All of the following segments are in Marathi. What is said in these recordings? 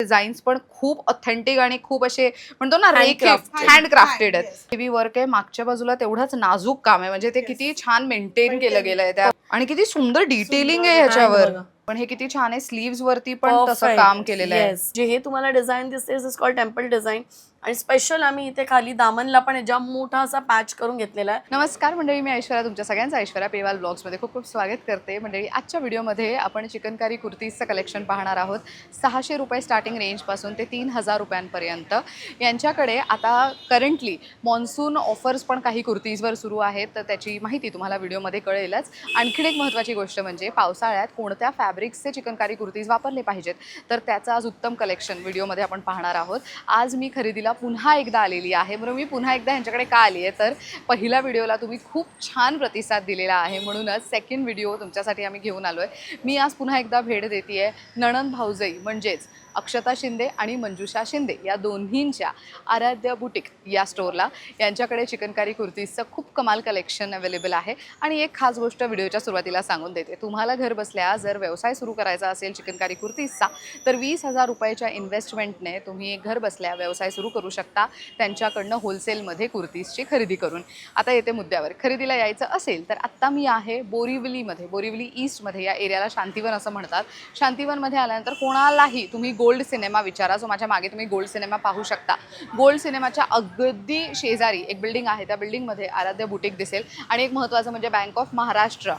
डिझाईन्स पण खूप ऑथेंटिक आणि खूप असे म्हणतो ना हँडक्राफ्टेड आहेत. हेवी वर्क आहे, मागच्या बाजूला तेवढंच नाजूक काम आहे, म्हणजे ते किती छान मेंटेन केलं गेलंय त्या, आणि किती सुंदर डिटेलिंग आहे ह्याच्यावर. पण हे किती छान आहे, स्लीव्स वरती पण तसं काम केलेलं आहे. जे हे तुम्हाला डिझाईन दिसते इज कॉल्ड टेम्पल डिझाईन. आणि स्पेशल आम्ही इथे खाली दामनला पण जाम मोठा असा पॅच करून घेतलेला आहे. नमस्कार मंडळी, मी ऐश्वर्या, तुमच्या सगळ्यांचं ऐश्वर्या पेवाल ब्लॉग्समध्ये खूप खूप स्वागत करते. मंडळी, आजच्या व्हिडिओमध्ये आपण चिकनकारी कुर्तीजचं कलेक्शन पाहणार आहोत. 600 रुपये स्टार्टिंग रेंजपासून ते 3000 रुपयांपर्यंत. यांच्याकडे आता करंटली मॉन्सून ऑफर्स पण काही कुर्तीजवर सुरू आहेत, तर त्याची माहिती तुम्हाला व्हिडिओमध्ये कळेलच. आणखीन एक महत्त्वाची गोष्ट म्हणजे पावसाळ्यात कोणत्या फॅब्रिक्सचे चिकनकारी कुर्तीज वापरले पाहिजेत, तर त्याचं आज उत्तम कलेक्शन व्हिडिओमध्ये आपण पाहणार आहोत. आज मी खरेदीला पुन्हा एकदा आलेली आहे. बरं, मी पुन्हा एकदा यांच्याकडे का आली आहे, तर पहिल्या व्हिडिओला तुम्ही खूप छान प्रतिसाद दिलेला आहे, म्हणूनच सेकंड व्हिडिओ तुमच्यासाठी आम्ही घेऊन आलो आहे. मी आज पुन्हा एकदा भेट देते आहे नणंद भाऊजाई म्हणजेच अक्षता शिंदे आणि मंजुषा शिंदे या दोन्हींच्या आराध्य बुटीक या स्टोअरला. यांच्याकडे चिकनकारी कुर्तीजचं खूप कमाल कलेक्शन अवेलेबल आहे. आणि एक खास गोष्ट व्हिडिओच्या सुरुवातीला सांगून देते, तुम्हाला घर बसल्या जर व्यवसाय सुरू करायचा असेल चिकनकारी कुर्तीजचा, तर 20,000 रुपयाच्या इन्व्हेस्टमेंटने तुम्ही घर बसल्या व्यवसाय सुरू करू शकता त्यांच्याकडनं होलसेलमध्ये कुर्तीजची खरेदी करून. आता येते मुद्द्यावर. खरेदीला यायचं असेल तर आत्ता मी आहे बोरिवलीमध्ये, बोरिवली ईस्टमध्ये. या एरियाला शांतिवन असं म्हणतात. शांतिवनमध्ये आल्यानंतर कोणालाही तुम्ही गोल्ड सिनेमा विचारा, जो माझ्या मागे तुम्ही गोल्ड सिनेमा पाहू शकता. गोल्ड सिनेमाच्या अगदी शेजारी एक बिल्डिंग आहे, त्या बिल्डिंगमध्ये आराध्य बुटीक दिसेल. आणि एक महत्त्वाचं म्हणजे बँक ऑफ महाराष्ट्र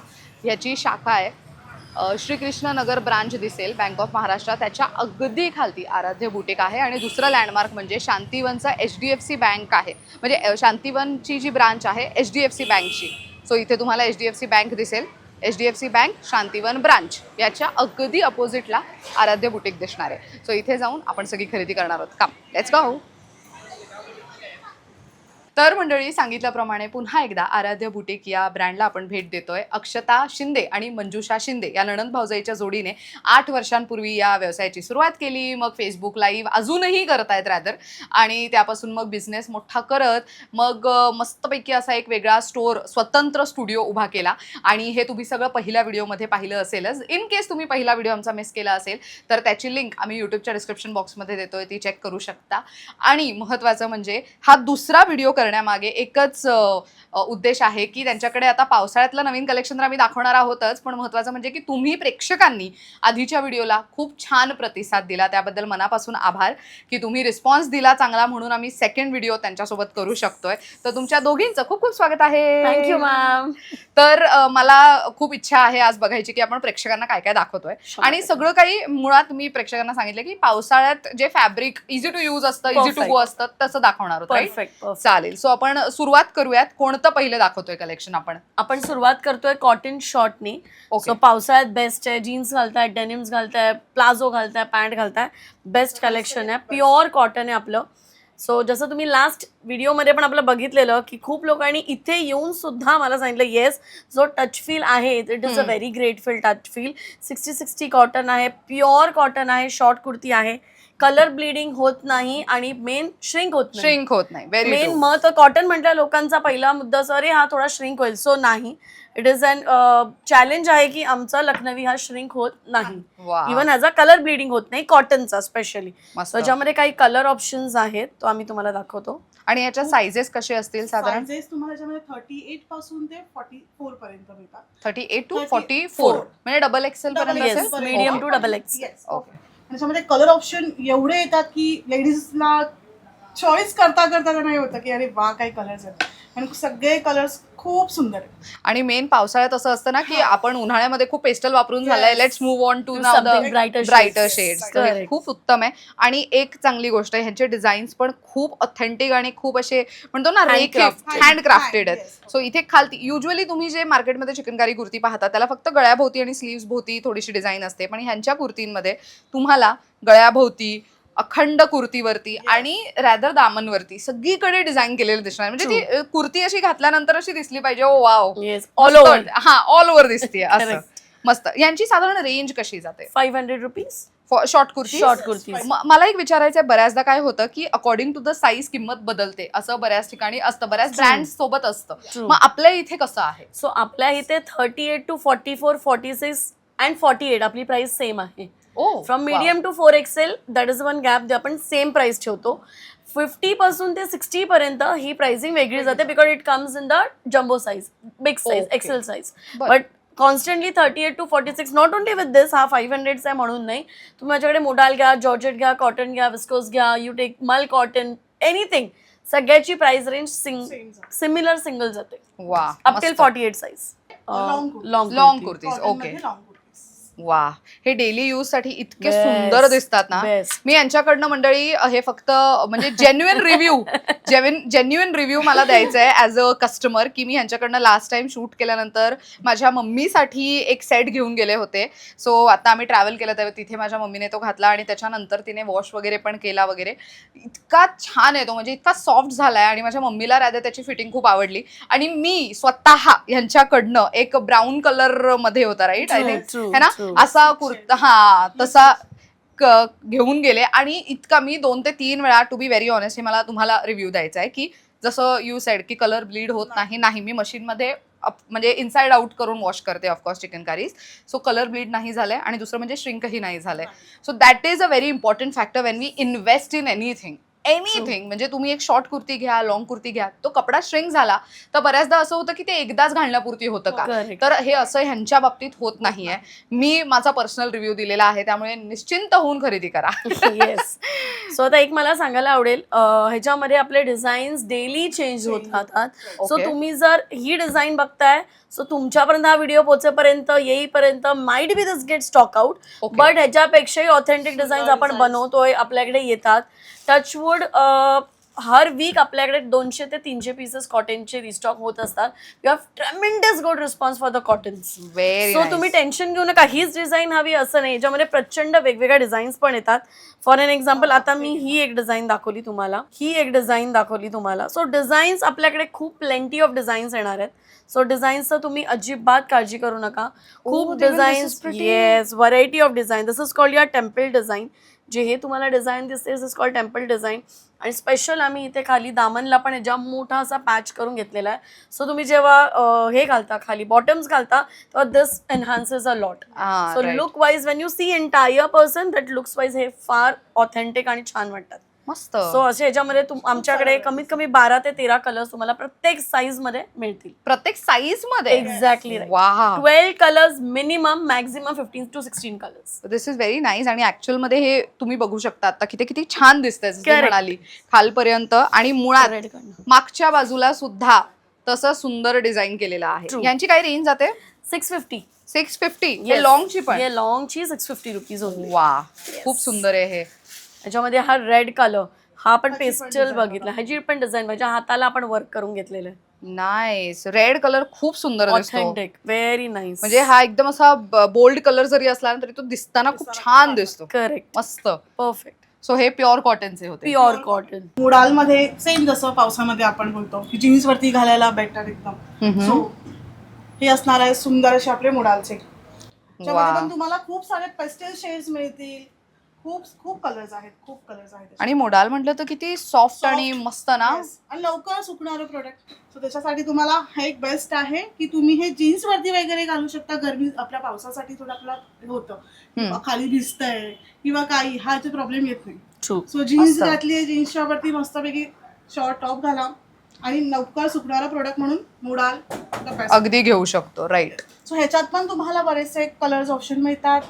ह्याची शाखा आहे, श्रीकृष्ण नगर ब्रांच दिसेल बँक ऑफ महाराष्ट्र, त्याच्या अगदी खालती आराध्य बुटीक आहे. आणि दुसरं लँडमार्क म्हणजे शांतिवनचा HDFC बँक आहे, म्हणजे शांतिवनची जी ब्रांच आहे HDFC बँकची. सो इथे तुम्हाला HDFC बँक दिसेल, HDFC बँक शांतिवन ब्रांच याच्या अगदी अपोजिटला आराध्य बुटीक दिसणार आहे. सो इथे जाऊन आपण सगळी खरेदी करणार आहोत. काम, लेट्स गो. तर मंडळी, सांगितल्याप्रमाणे पुन्हा एकदा आराध्य बुटीक या ब्रँडला आपण भेट देतोय. अक्षता शिंदे आणि मंजुषा शिंदे या नणंद भाऊजाईच्या जोडीने 8 वर्षांपूर्वी या व्यवसायाची सुरुवात केली. मग फेसबुक लाईव्ह अजूनही करत आहेत रॅदर, आणि त्यापासून मग बिझनेस मोठा करत मग मस्तपैकी असा एक वेगळा स्टोअर, स्वतंत्र स्टुडिओ उभा केला. आणि हे तुम्ही सगळं पहिल्या व्हिडिओमध्ये पाहिलं असेलच. इन केस तुम्ही पहिला व्हिडिओ आमचा मिस केला असेल तर त्याची लिंक आम्ही यूट्यूबच्या डिस्क्रिप्शन बॉक्समध्ये देतोय, ती चेक करू शकता. आणि महत्त्वाचं म्हणजे हा दुसरा व्हिडिओ करण्यामागे एकच उद्देश आहे की त्यांच्याकडे आता पावसाळ्यातलं नवीन कलेक्शन तर आम्ही दाखवणार आहोतच, पण महत्त्वाचं म्हणजे की तुम्ही प्रेक्षकांनी आधीच्या व्हिडिओला खूप छान प्रतिसाद दिला, त्याबद्दल मनापासून आभार. की तुम्ही रिस्पॉन्स दिला चांगला, म्हणून आम्ही सेकंड व्हिडिओ त्यांच्यासोबत करू शकतोय. तर तुमच्या दोघींचं खूप खूप स्वागत आहे. Thank you ma'am. तर मला खूप इच्छा आहे आज बघायची की आपण प्रेक्षकांना काय काय दाखवतोय. आणि सगळं काही मुळात मी प्रेक्षकांना सांगितलं की पावसाळ्यात जे फॅब्रिक इझी टू यूज असतं, इझी टू गो असतं, तसं दाखवणार होतं. परफेक्ट. चालेल. सो आपण सुरुवात करूयात. कोणतं पहिलं दाखवतोय कलेक्शन आपण सुरुवात करतोय कॉटन शॉर्टनी. सो पावसाळ्यात बेस्ट आहे. जीन्स घालताय, डेनिम्स घालताय, प्लाझो घालताय, पॅन्ट घालताय, बेस्ट कलेक्शन आहे. प्युअर कॉटन आहे आपलं. सो जसं तुम्ही लास्ट व्हिडिओमध्ये पण आपलं बघितलेलं की खूप लोकांनी इथे येऊन सुद्धा मला सांगितलं येस, जो टच फील आहे it is a very great feel touch feel. 60-60 cotton आहे, प्युअर कॉटन आहे, शॉर्ट कुर्ती आहे, कलर ब्लिडिंग होत नाही आणि मेन श्रिंक होत नाही. मेन मत कॉटन म्हटलं लोकांचा पहिला मुद्दा अरे हा थोडा श्रिंक होईल. सो नाही, इट इज अन चॅलेंज आहे की आमचा लखनवी हा श्रिंक होत नाही. Even as a colour bleeding होत नाही कॉटनचा स्पेशली. त्याच्यामध्ये काही कलर ऑप्शन्स आहेत, तो आम्ही तुम्हाला दाखवतो. आणि याच्या साइजेस कसे असतील साधारण? साइजेस तुम्हाला याच्यामध्ये 38 पासून ते 44 पर्यंत मिळतात. 38 to 44 म्हणजे डबल एक्सेल पर्यंत असेल. Medium to double XL. त्याच्यामध्ये कलर ऑप्शन एवढे येतात की लेडीजला चॉईस करता करता नाही होतं की अरे वा काय कलर्स आहेत. आणि सगळे कलर्स खूप सुंदर आहेत. आणि मेन पावसाळ्यात असं असतं ना की आपण उन्हाळ्यामध्ये खूप पेस्टल वापरून झालंय, let's move on to now the brighter shades. खूप उत्तम आहे. आणि एक चांगली गोष्ट आहे, ह्यांचे डिझाईन्स पण खूप ऑथेंटिक आणि खूप असे म्हणतो ना हँडक्राफ्टेड आहेत. सो इथे खालती युजली तुम्ही जे मार्केटमध्ये चिकनकारी कुर्ती पाहता त्याला फक्त गळ्याभोवती आणि स्लीव्स भोवती थोडीशी डिझाईन असते, पण ह्यांच्या कुर्तींमध्ये तुम्हाला गळ्याभोवती, अखंड कुर्तीवरती आणि रॅदर दामनवरती सगळीकडे डिझाईन केलेलं दिसणार. म्हणजे ती कुर्ती अशी घातल्यानंतर अशी दिसली पाहिजे ओ वाव, ऑल ओव्हर. हा, ऑल ओव्हर दिसते असं मस्त. यांची साधारण रेंज कशी जाते? 500 रुपीज शॉर्ट कुर्ती. मला एक विचारायचं आहे, बऱ्याचदा काय होतं की अकॉर्डिंग टू द साईज किंमत बदलते, असं बऱ्याच ठिकाणी असतं, बऱ्याच ब्रँड सोबत असतं. मग आपल्या इथे कसं आहे? सो आपल्या इथे 38 to 44, 46 अँड 48 आपली प्राइस सेम आहे. Oh, from wow. Medium to 4XL that is one gap जे आपण सेम प्राइस ठेवतो. 50 पासून ते 60 पर्यंत ही प्राइसिंग वेगळी जाते because it comes in the jumbo size, big size, Okay. XL size. बरं. But constantly 38 to 46 not only with this, हा 500 आहे म्हणून नाही. तुम्ही माझ्याकडे मोडाल घ्या, जॉर्जेट घ्या, कॉटन घ्या, विस्कोस घ्या, यू टेक मल कॉटन, एनिथिंग, सगळ्याची प्राइस रेंज सिमिलर सिंगल जाते वा, up till 48 size. Long kurtis. Okay, वा, हे डेली यूज साठी इतके सुंदर दिसतात ना. मी यांच्याकडनं मंडळी हे फक्त म्हणजे जेन्युइन रिव्ह्यू मला द्यायचा आहे ऍज अ कस्टमर, की मी यांच्याकडनं लास्ट टाइम शूट केल्यानंतर माझ्या मम्मीसाठी एक सेट घेऊन गेले होते. सो आता आम्ही ट्रॅव्हल केलं तेव्हा तिथे माझ्या मम्मीने तो घातला आणि त्याच्यानंतर तिने वॉश वगैरे पण केला वगैरे. इतका छान आहे तो, म्हणजे इतका सॉफ्ट झालाय आणि माझ्या मम्मीला राधा त्याची फिटिंग खूप आवडली. आणि मी स्वतः यांच्याकडनं एक ब्राऊन कलर मध्ये होता, राईट, आय थिंक, है ना, असा कुर्ता, हा तसा घेऊन गेले. आणि इतका मी 2 ते 3 वेळा, टू बी व्हेरी ऑनेस्ट, हे मला तुम्हाला रिव्ह्यू द्यायचा आहे, की जसं यू सेड की कलर ब्लीड होत नाही, मी मशीनमध्ये म्हणजे इनसाइड आउट करून वॉश करते of course chikankaris. So colour bleed नाही झालंय आणि दुसरं म्हणजे श्रिंकही नाही झालंय. So that is a very important factor when we invest in anything. म्हणजे तुम्ही एक शॉर्ट कुर्ती घ्या, लॉंग कुर्ती घ्या, तो कपडा श्रिंक झाला तर बऱ्याचदा असं होतं की ते एकदाच घालण्यापुरती होतं का, तर हे असं ह्यांच्या बाबतीत होत नाहीये. मी माझा पर्सनल रिव्ह्यू दिलेला आहे, त्यामुळे निश्चिंत होऊन खरेदी करा. येस. सो आता एक मला सांगायला आवडेल, ह्याच्यामध्ये आपले डिझाईन्स डेली चेंज होत राहतात. सो तुम्ही जर ही डिझाईन बघताय, सो तुमच्यापर्यंत हा व्हिडिओ पोहोचेपर्यंत, येईपर्यंत might be this get stock out, but ह्याच्यापेक्षाही ऑथेंटिक डिझाईन्स आपण बनवतोय, आपल्याकडे येतात. टचवूड हर वीक आपल्याकडे 200 ते 300 पीसेस कॉटनचे रिस्टॉक होत असतात. You have ट्रेमेंडस good response for the cottons. So तुम्ही टेन्शन घेऊ नका, हीच डिझाईन हवी असं नाही, याच्यामध्ये प्रचंड वेगवेगळ्या डिझाईन्स पण येतात. फॉर एन एक्झाम्पल, आता मी ही एक डिझाईन दाखवली तुम्हाला, ही एक डिझाईन दाखवली तुम्हाला. सो डिझाईन्स आपल्याकडे खूप प्लेंटी ऑफ डिझाईन्स येणार आहेत. सो डिझाईन्सचं तुम्ही अजिबात काळजी करू नका. खूप designs, yes, variety of design. This is called your temple design. जे हे तुम्हाला डिझाईन दिसते दिस इज कॉल्ड टेम्पल डिझाईन. आणि स्पेशल आम्ही इथे खाली दामनला पण जाम मोठा असा पॅच करून घेतलेला आहे. सो तुम्ही जेव्हा हे घालता, खाली बॉटम्स घालता, तेव्हा this enhances a lot. So look wise when you see entire person, that looks wise हे फार ऑथेंटिक आणि छान वाटतात. मस्त. सो असे ह्याच्यामध्ये आमच्याकडे कमीत कमी 12 ते 13 कलर्स तुम्हाला प्रत्येक साईज मध्ये मिळतील. प्रत्येक साईज मध्ये? एक्झॅक्टली. वाह. 12 colours minimum, maximum 15 to 16 colours. This is very nice. आणि ऍक्च्युअल मध्ये हे तुम्ही बघू शकता आता किती छान दिसतंय, जसं म्हणाली, खालपर्यंत आणि मुळात मागच्या बाजूला सुद्धा तसं सुंदर डिझाईन केलेलं आहे. यांची काय रेंज जाते? 650. 650. हे लॉंगची पण? हे लॉंगची 650 रुपीज होती. वा, खूप सुंदर आहे हे. याच्यामध्ये हा रेड कलर, हा पण पेस्टल बघितला, ह्याची पण डिझाईन, माझ्या हाताला आपण वर्क करून घेतलेलं आहे. नाईस. रेड कलर खूप सुंदर दिसतो, ऑथेंटिक, व्हेरी नाईस. म्हणजे हा एकदम असा बोल्ड कलर जरी असला तरी तो दिसताना खूप छान दिसतो. करेक्ट, मस्त, परफेक्ट. सो हे प्युअर कॉटनचे होते. Pure cotton. मुडाल मध्ये सेम जसं पावसामध्ये आपण बोलतो की जीन्स वरती घालायला बेटर एकदम. सो हे असणार आहे सुंदर असे आपले मुडालचे. त्याच्यामध्ये पण तुम्हाला खूप सारे पेस्टल शेड्स मिळतील. खूप कलर्स आहेत. आणि मोडाल म्हटलं तर किती सॉफ्ट आणि मस्त ना. आणि लवकर सुकणारं प्रोडक्ट. सो त्याच्यासाठी तुम्हाला हा एक बेस्ट आहे की तुम्ही हे जीन्स वरती वगैरे घालू शकता. गरमी आपल्या पावसासाठी थोडं आपलं होतं, खाली भिजतंय किंवा काही, हा प्रॉब्लेम येत नाही. सो जीन्स घातली आहे, जीन्सच्या वरती मस्तपैकी शॉर्ट टॉप घाला आणि लवकर सुकणारा प्रोडक्ट म्हणून मुडाल अगदी घेऊ शकतो. राईट. सो ह्याच्यात पण तुम्हाला बरेचसे कलर्स ऑप्शन मिळतात,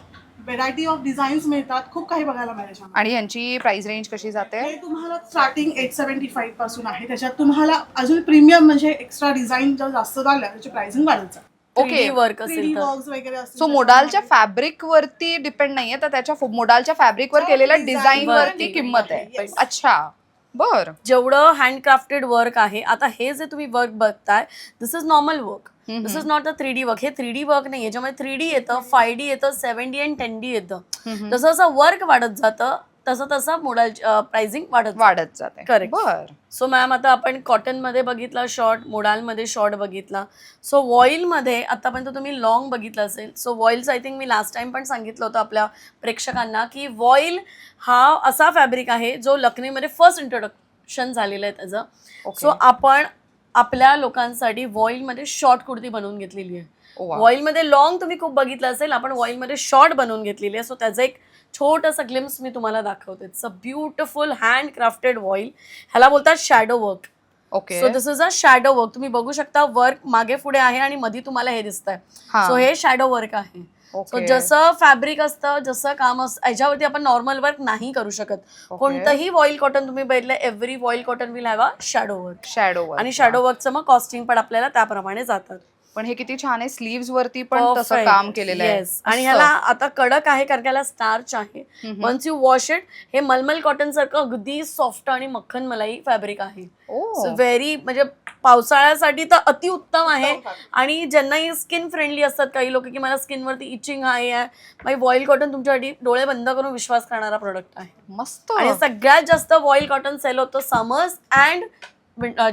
व्हेरायटी ऑफ डिझाईन्स मिळतात, खूप काही बघायला मिळेल. आणि यांची प्राइस रेंज कशी जाते? हे तुम्हाला स्टार्टिंग 875 पासून आहे. त्याच्यात तुम्हाला अजून प्रीमियम म्हणजे एक्स्ट्रा डिझाईन जर जास्त झाल्या त्याची प्राइसिंग वाढत जाते. ओके, वर्क असेल वगैरे. सो मोडालच्या फॅब्रिक वरती डिपेंड नाहीये, तर त्याच्या मोडालच्या फॅब्रिक वर केलेल्या डिझाईन वरती किंमत आहे. अच्छा, बर. जेवढं हँडक्राफ्टेड वर्क आहे, आता हे जे तुम्ही वर्क बघताय, this is normal work, this is not a 3D work. हे 3D वर्क नाही, याच्यामध्ये 3D येतं, 5D येतं, 7D आणि 10D येतं. जसं जसं वर्क वाढत जातं तसं तसं मोडाल प्राइसिंग वाढत जाते. करेक्ट. बर. सो मॅम, आता आपण कॉटन मध्ये बघितला शॉर्ट, मोडालमध्ये शॉर्ट बघितला. सो वॉइलमध्ये आतापर्यंत तुम्ही लॉंग बघितलं असेल. सो वॉइल्स आय थिंक मी लास्ट टाइम पण सांगितलं होतं आपल्या प्रेक्षकांना की वॉइल हा असा फॅब्रिक आहे जो लखनईमध्ये फर्स्ट इंट्रोडक्शन झालेलं आहे त्याचं. सो आपण आपल्या लोकांसाठी वॉइलमध्ये शॉर्ट कुर्ती बनवून घेतलेली आहे. वॉइलमध्ये लॉंग तुम्ही खूप बघितलं असेल, आपण वॉइलमध्ये शॉर्ट बनवून घेतलेली आहे. सो त्याचं एक छोटंसं ग्लिम्स मी तुम्हाला दाखवते. It's a beautiful hand crafted voile. ह्याला बोलतात shadow work. Okay. So this is a shadow work. तुम्ही बघू शकता वर्क मागे पुढे आहे आणि मध्ये तुम्हाला हे दिसतंय. सो हे शॅडो वर्क आहे. सो जसं फॅब्रिक असतं, जसं काम असतं, याच्यावरती आपण नॉर्मल वर्क नाही करू शकत. कोणतंही वॉईल कॉटन तुम्ही बघितलं, every voile cotton will have a shadow work. आणि शॅडो वर्कचं मग कॉस्टिंग पण आपल्याला त्याप्रमाणे जातात. पण हे किती छान आहे, स्लीव्स वरती पण तसं काम केलेलं आहे. आणि ह्याला आता कडक आहे कारण ह्याला स्टार्च आहे. वन्स यू वॉश इट, हे मलमल कॉटन सारखं अगदी सॉफ्ट आणि मक्खन मलाई फॅब्रिक आहे. व्हेरी म्हणजे पावसाळ्यासाठी तर अतिउत्तम आहे. आणि ज्यांनाही स्किन फ्रेंडली असतात काही लोक की मला स्किनवरती इचिंग आहे, मग वॉईल कॉटन तुमच्यासाठी डोळे बंद करून विश्वास करणारा प्रोडक्ट आहे. मस्त. आणि सगळ्यात जास्त वॉईल कॉटन सेल होतं समर्स अँड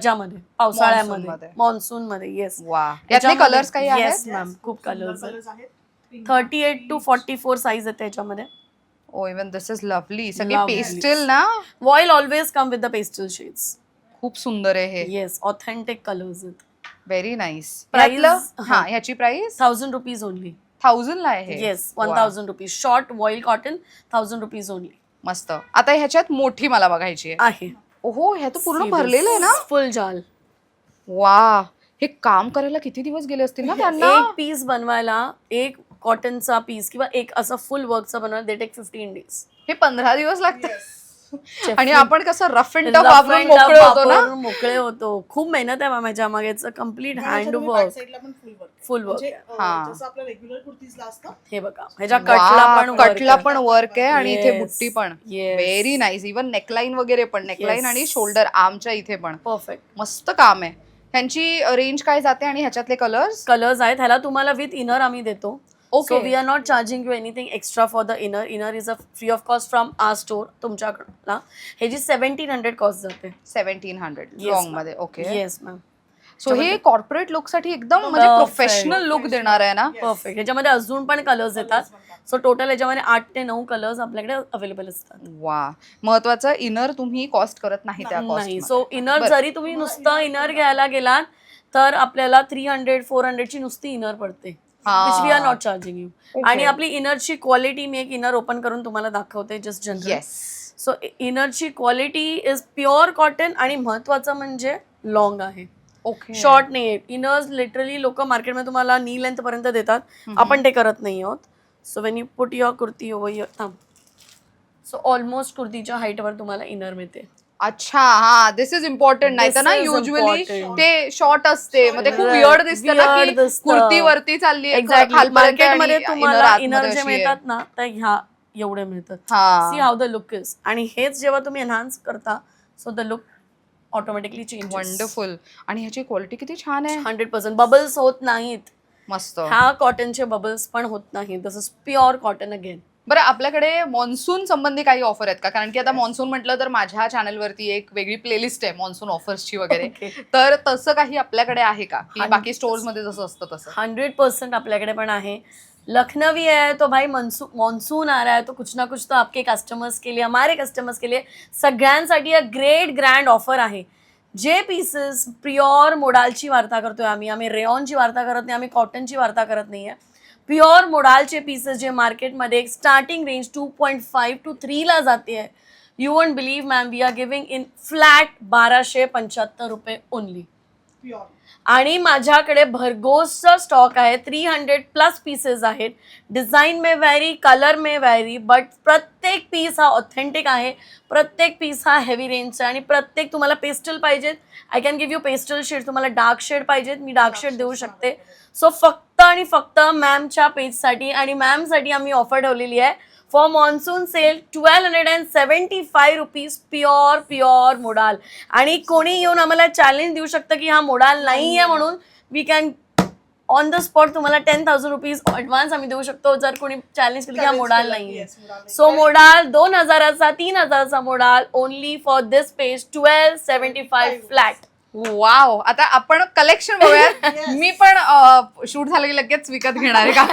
ज्यामध्ये पावसाळ्यामध्ये, मॉन्सून मध्ये. येस. यातले कलर्स काही आहेत? येस मॅम, खूप कलर्स आहेत. 38 to 44 साईज आहे त्याच्यामध्ये. Oh even this is lovely. सगळे पेस्टल ना. Voile always come with the pastel shades. खूप सुंदर आहे हे. येस, ऑथेंटिक कलर्स आहेत. Very nice. प्राइस, हा, ह्याची प्राइस 1000 रुपीज ओनली. 1000 ला आहे. Yes, 1000 rupees. Short voile cotton 1000 rupees only. मस्त. आता ह्याच्यात मोठी मला बघायची आहे. ओहो, ह्या तर पूर्ण भरलेलं आहे ना. फुल जाल. वा, हे काम करायला किती दिवस गेले असतील ना त्यांना. एक पीस बनवायला, एक कॉटनचा पीस किंवा एक असं फुल वर्कचा बनवायला दे टेक 15 days. हे 15 दिवस लागतात. आणि आपण कसं रफ अँड टफ वापरून मोकळे होतो ना. मोकळे होतो. खूप मेहनत आहे माझ्या मागे. कम्प्लीट हँड वर्क, फुल वर्क. हे बघा, ह्याच्या कटला पण वर्क आहे आणि इथे बुट्टी पण. Very nice. इवन नेकलाईन वगैरे पण, नेकलाईन आणि शोल्डर आर्मच्या इथे पण परफेक्ट. मस्त काम आहे. ह्यांची रेंज काय जाते आणि ह्याच्यातले कलर्स आहेत. ह्याला तुम्हाला विथ इनर आम्ही देतो. So we are not charging you anything extra for the inner. Inner is a free of cost from our store. तुमच्याकडला हे जी 1700 कॉस्ट जाते. 1700 लॉंग मध्ये. ओके. Yes ma'am. सो हे कॉर्पोरेट लुक साठी एकदम म्हणजे प्रोफेशनल लुक देणार आहे ना. परफेक्ट. ह्याच्यामध्ये अजून पण कलर्स येतात. सो टोटल याच्यामध्ये 8 ते 9 कलर्स आपल्याकडे अवेलेबल असतात. वा, महत्वाचं इनर तुम्ही कॉस्ट करत नाही त्या नाही. सो इनर जरी तुम्ही नुसतं इनर घ्यायला गेलात तर आपल्याला 300-400 ची नुसती इनर पडते. which we are not charging you. आणि आपली इनरची क्वालिटी, मी एक इनर ओपन करून तुम्हाला दाखवते जस्ट जनरल. सो इनरची क्वालिटी इज प्युअर कॉटन आणि महत्वाचं म्हणजे लॉंग आहे. शॉर्ट नाही आहे. इनर्स लिटरली लोक मार्केटमध्ये तुम्हाला नी लेंथ पर्यंत देतात. आपण ते करत नाही आहोत. So when you put your kurti over your थांब, सो ऑलमोस्ट कुर्तीच्या हाईटवर तुम्हाला इनर मिळते. अच्छा, हा, दिस इज इम्पॉर्टंट. नाही तर ना युजली ते शॉर्ट असते, मग ते खूप वियर्ड दिसते ना की कुर्ती वरती चालली. एक्झॅक्टली. मार्केटमध्ये तुम्हाला इनर जे मिळतात ना तर ह्या एवढे मिळतात. See how the look is. आणि हेच जेव्हा तुम्ही एनहान्स करता so the look automatically change. Wonderful. आणि ह्याची क्वालिटी किती छान आहे. 100%. बबल्स होत नाहीत. मस्त. ह्या कॉटनचे बबल्स पण होत नाहीत. दिस इज प्युअर कॉटन अगेन. बरं, आपल्याकडे मॉन्सून संबंधी काही ऑफर आहेत का? कारण की आता मॉन्सून म्हटलं तर माझ्या चॅनलवरती एक वेगळी प्लेलिस्ट आहे मॉन्सून ऑफर्सची वगैरे. तर तसं काही आपल्याकडे आहे का की बाकी स्टोर्स मध्ये जसं असतं तसं? 100% आपल्याकडे पण आहे. लखनवी है तो भाई मॉन्सून आ रहा है तो कुछ ना कुछ तो आपके कस्टमर्स के लिए, हमारे कस्टमर्स के लिए सगळ्यांसाठी ग्रेट ग्रँड ऑफर आहे. जे पीसेस प्युअर मोडालची वार्ता करतोय आम्ही रेयॉनची वार्ता करत नाही, आम्ही कॉटनची वार्ता करत नाहीये. प्युअर मोडालचे पीसेस जे मार्केटमध्ये एक स्टार्टिंग रेंज 2.5 to 3 ला जाते आहे. You won't believe ma'am, we are giving in flat 1275 रुपये ओनली. आणि माझ्याकडे भरघोसचा स्टॉक आहे. 300+ पीसेस आहेत. डिझाईन में व्हॅरी, कलर में व्हॅरी, बट प्रत्येक पीस हा ऑथेंटिक आहे. प्रत्येक पीस हा हेवी रेंजचा आहे. आणि प्रत्येक तुम्हाला पेस्टल पाहिजेत, I can give you pastel shade. तुम्हाला डार्क शेड पाहिजेत, मी डार्क शेड देऊ शकते. सो फक्त आणि फक्त मॅमच्या पेजसाठी आणि मॅमसाठी आम्ही ऑफर ठेवलेली आहे. For monsoon sale 1275 rupees pure modal. आणि कोणी येऊन आम्हाला चॅलेंज देऊ शकतं की हा मोडाल नाही आहे म्हणून we can on the spot तुम्हाला 10,000 रुपीज ॲडव्हान्स आम्ही देऊ शकतो जर कोणी चॅलेंज केलं की हा मोडाल नाही आहे. सो मोडाल 2000चा 3000चा modal only for this page 1275 flat. Wow. आता आपण कलेक्शन बघूया. मी पण शूट झालं की लगेच विकत घेणार आहे का?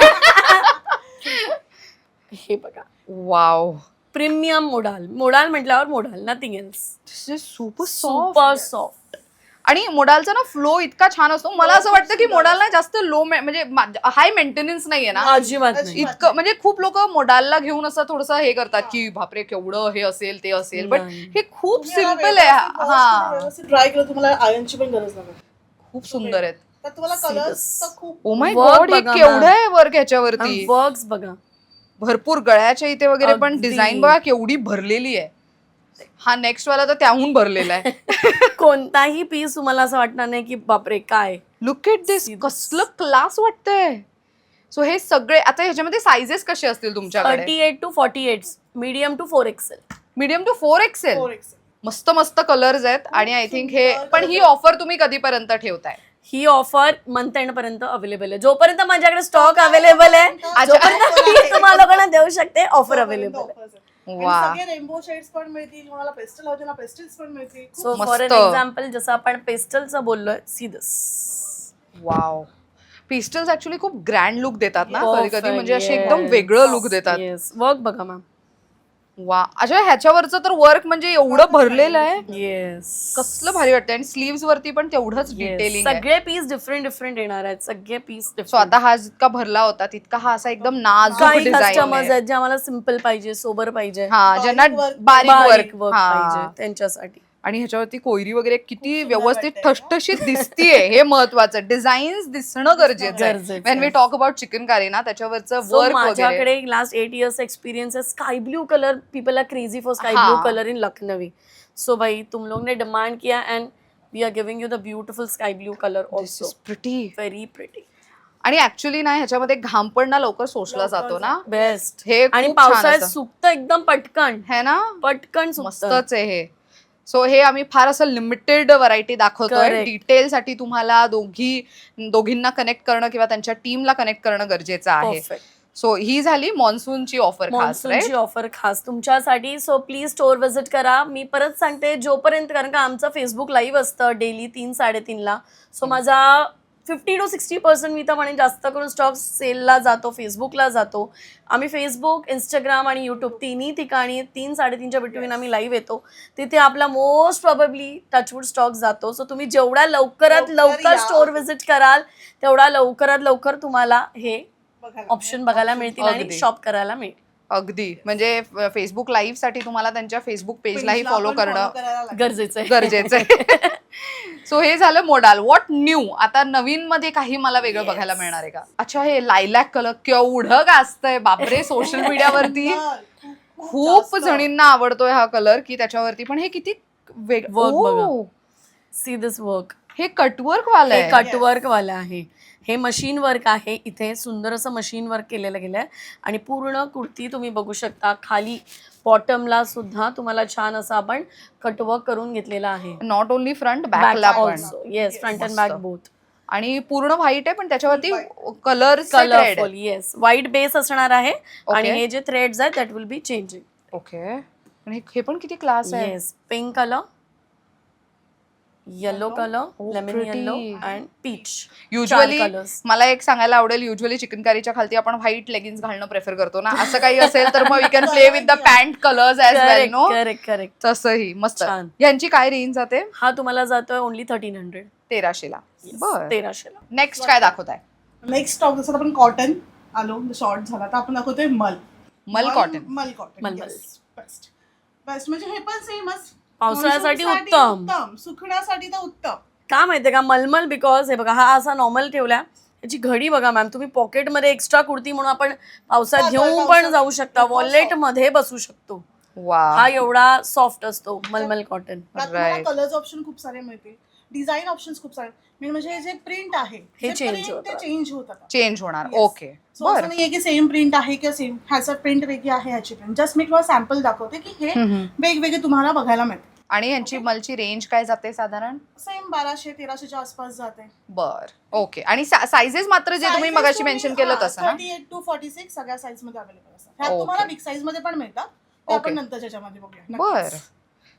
हे बघा, वाव, प्रीमियम मोडाल. मोडाल म्हटल्यावर modal, nothing else. Super super soft. आणि मोडालचा ना फ्लो इतका छान असतो. मला असं वाटतं की मोडाल ना जास्त लो म्हणजे हाय मेंटेनन्स नाहीये ना अजिबात नाही. इतकं. म्हणजे खूप लोक मोडालला घेऊन असं थोडंसं हे करतात की बापरे केवढं हे असेल ते असेल, बट हे खूप सिम्पल आहे. हा ट्राय केलं तुम्हाला आयर्नची पण गरज लागेल. खूप सुंदर आहेत. तर तुम्हाला See कलर्स this. तर खूप ओ माय Work गॉड, हे बघा केवढं ma'am. आहे वर्क ह्याच्यावरती. वर्क्स बघा. भरपूर गळ्याच्या इथे वगैरे पण अगदी. डिझाईन बघा केवढी भरलेली आहे. हा नेक्स्ट वाला तर त्याहून भरलेला आहे. कोणताही पीस तुम्हाला असं वाटणार नाही की बापरे काय. लुक एट दिस, कसलं क्लास वाटतंय. सो हे सगळे आता ह्याच्यामध्ये साइजेस कसे असतील तुमच्याकडे? 38 to 48, medium to 4XL. Medium to 4XL. 4XL. मस्त मस्त कलर्स आहेत आणि आय थिंक हे पण ही ऑफर तुम्ही कधीपर्यंत ठेवताय? ही ऑफर मंथ एंड पर्यंत अवेलेबल आहे. जोपर्यंत माझ्याकडे स्टॉक अवेलेबल आहे जोपर्यंत मी तुम्हाला लोकांना देऊ शकते. ऑफर अवेलेबल आहे. वा. सगळे रेनबो शेड्स पण मिळतील, कोणाला पेस्टल हवं त्यांना पेस्टल्स पण मिळतील. सो फॉर एन मस्त. एक्झाम्पल जसं आपण पेस्टलचं बोललोय, see this. Wow. Pastels actually खूप ग्रँड लुक देतात ना कधी कधी, Perfect, म्हणजे असे yes. एकदम वेगळं लुक देतात. येस, वर्क बघा मॅम. वा. अच्छा, ह्याच्यावरचं तर वर्क म्हणजे एवढं भरलेलं आहे, येस, कसलं भारी वाटतं. आणि स्लीव्स वरती पण तेवढंच डिटेलिंग आहे. सगळे पीस डिफरंट येणार आहेत. सगळे पीस सो आता हा जितका भरला होता तितका हा असा एकदम नाजूक काही डिझाईन कस्टमर्स आहे. आहेत जे आम्हाला सिम्पल पाहिजे, सोबर पाहिजे, हा, ज्यांना बारीक बारीक बारीक वर्क वर्क पाहिजे त्यांच्यासाठी. आणि ह्याच्यावरती कोयरी वगैरे किती सुंदर व्यवस्थित वाटतंय. ठसठशीत दिसतीये, हे महत्वाचं. डिझाईन्स दिसणं गरजेचं आहे. गरजेचं वेन वी आहे. टॉक अबाउट चिकनकारी ना, त्याच्यावरचं So, वर्क वगैरे. माझ्याकडे लास्ट 8 years एक्सपीरियंस है. Sky blue colour, people are crazy for sky हाँ. Blue colour in Lakhnavi. So भाई तुम लोग ने डिमांड किया and we are giving you the beautiful sky blue colour also. Pretty. Very pretty. आणि ऍक्च्युअली ना ह्याच्यामध्ये घाम पण ना लवकर शोषला जातो ना, बेस्ट. हे आणि खूप छान पावसाळ्यात असं. सुकतं एकदम पटकन, है ना, पटकन सुकतं. मस्तच आहे हे. सो हे आम्ही फार असं लिमिटेड व्हरायटी दाखवतोय. Correct. डिटेल साठी तुम्हाला दोघींना कनेक्ट करणं किंवा त्यांच्या टीमला कनेक्ट करणं गरजेचं आहे. Perfect. सो ही झाली मॉन्सूनची ऑफर खास, मॉन्सूनची राईट? ऑफर खास तुमच्यासाठी. सो प्लीज स्टोअर व्हिजिट करा. मी परत सांगते, जोपर्यंत, कारण का आमचं फेसबुक लाईव्ह असतं डेली 3-3:30ला. सो माझा 50 to 60% मी तर म्हणेन जास्त करून स्टॉक सेलला जातो, फेसबुकला जातो. आम्ही फेसबुक, इंस्टाग्राम आणि युट्यूब तिन्ही ठिकाणी 3-3:30च्या बिटवीन आम्ही लाईव्ह येतो. तिथे आपला मोस्ट प्रॉबेबली टचवूड स्टॉक जातो. सो तुम्ही जेवढ्या लवकरात लवकर या. स्टोअर व्हिजिट कराल तेवढा लवकरात लवकर तुम्हाला हे ऑप्शन बघायला मिळतील आणि अगदी. शॉप करायला मिळेल. अगदी. म्हणजे फेसबुक लाईव्ह साठी तुम्हाला त्यांच्या फेसबुक पेजलाही फॉलो करणं गरजेचं आहे. गरजेचं आहे. सो हे झालं मोडाल. What new? आता नवीन मध्ये काही मला वेगळं बघायला मिळणार आहे का? अच्छा, हे लायलॅक कलर केवढं गाजतंय बापरे सोशल मीडियावरती. खूप जणींना आवडतोय हा कलर, की त्याच्यावरती पण हे किती Work बघा. ओ, सी दिस वर्क. हे कटवर्क वाला हे आहे. कटवर्क वाला आहे. हे मशीन वर्क आहे. इथे सुंदर असं मशीन वर्क केलेलं गेलंय आणि पूर्ण कुर्ती तुम्ही बघू शकता. खाली बॉटमला सुद्धा तुम्हाला छान असं आपण कटवर्क करून घेतलेलं आहे. नॉट ओनली फ्रंट, बॅकला पण. Also. Yes, front and back both. आणि पूर्ण व्हाईट आहे पण त्याच्यावरती colour colourful. Yes, white base असणार आहे आणि Okay. हे जे थ्रेड्स आहेत that will be changing. Okay. आणि हे पण किती क्लास आहे. Yes, pink colour, yellow colour, Oh, lemon pretty. Yellow and peach. Usually colours. मला एक सांगायला आवडेल, युजली चिकन करीच्या खालती आपण व्हाईट लेगिन्स घालणं प्रेफर करतो ना, असं काही असेल तर मग we can play with the pant colours as well, no? Correct correct. तसंही मस्त. छान. यांची काय रेंज जाते? हा तुम्हाला जातोय ओनली 1300. 1300ला. बर. 1300ला. नेक्स्ट काय दाखवताय? नेक्स्ट स्टॉक जसं आपण कॉटन आलो, शॉर्ट झाला, तर आपण दाखवतोय मल कॉटन. मल कॉटन. मलमल. बेस्ट बेस्ट म्हणजे हे पण सेमच. पावसाळ्यासाठी मान्सूनसाठी उत्तम. सुकण्यासाठी तर उत्तम. का माहितीये का, मलमल बिकॉज हे बघा, हा असा नॉर्मल ठेवलाय. याची घडी बघा मॅम, तुम्ही पॉकेटमध्ये एक्स्ट्रा कुर्ती म्हणून आपण पावसात घेऊन पण जाऊ शकता, वॉलेट मध्ये बसू शकतो. वा. हा एवढा सॉफ्ट असतो मलमल कॉटन. त्यात तुम्हाला Right. कलर्स ऑप्शन खूप सारे मिळतील, डिझाईन ऑप्शन्स खूप सारे. म्हणजे हे जे प्रिंट आहे हे जे change print होतं. ते चेंज होतात. चेंज होणार. Yes. ओके. So असं बर. नाहीये की सेम प्रिंट आहे किंवा सेम ह्याचा प्रिंट वेगळी आहे, ह्याची प्रिंट. जस्ट मी तुम्हाला सॅम्पल दाखवते की हे वेगवेगळे तुम्हाला बघायला मिळते. आणि यांची मलची रेंज काय जाते साधारण? सेम 1200-1300च्या आसपास जाते. बर. ओके. आणि सायझेस मात्र जे तुम्ही मगाशी मेन्शन केलं तसं ना? 38 to 46 सगळ्या साईज मध्ये अवेलेबल असतात. ह्यात Okay. तुम्हाला बिग साईज मध्ये पण मिळतात, ते आपण Okay. नंतरच्या ह्याच्यामध्ये बघूया. बर.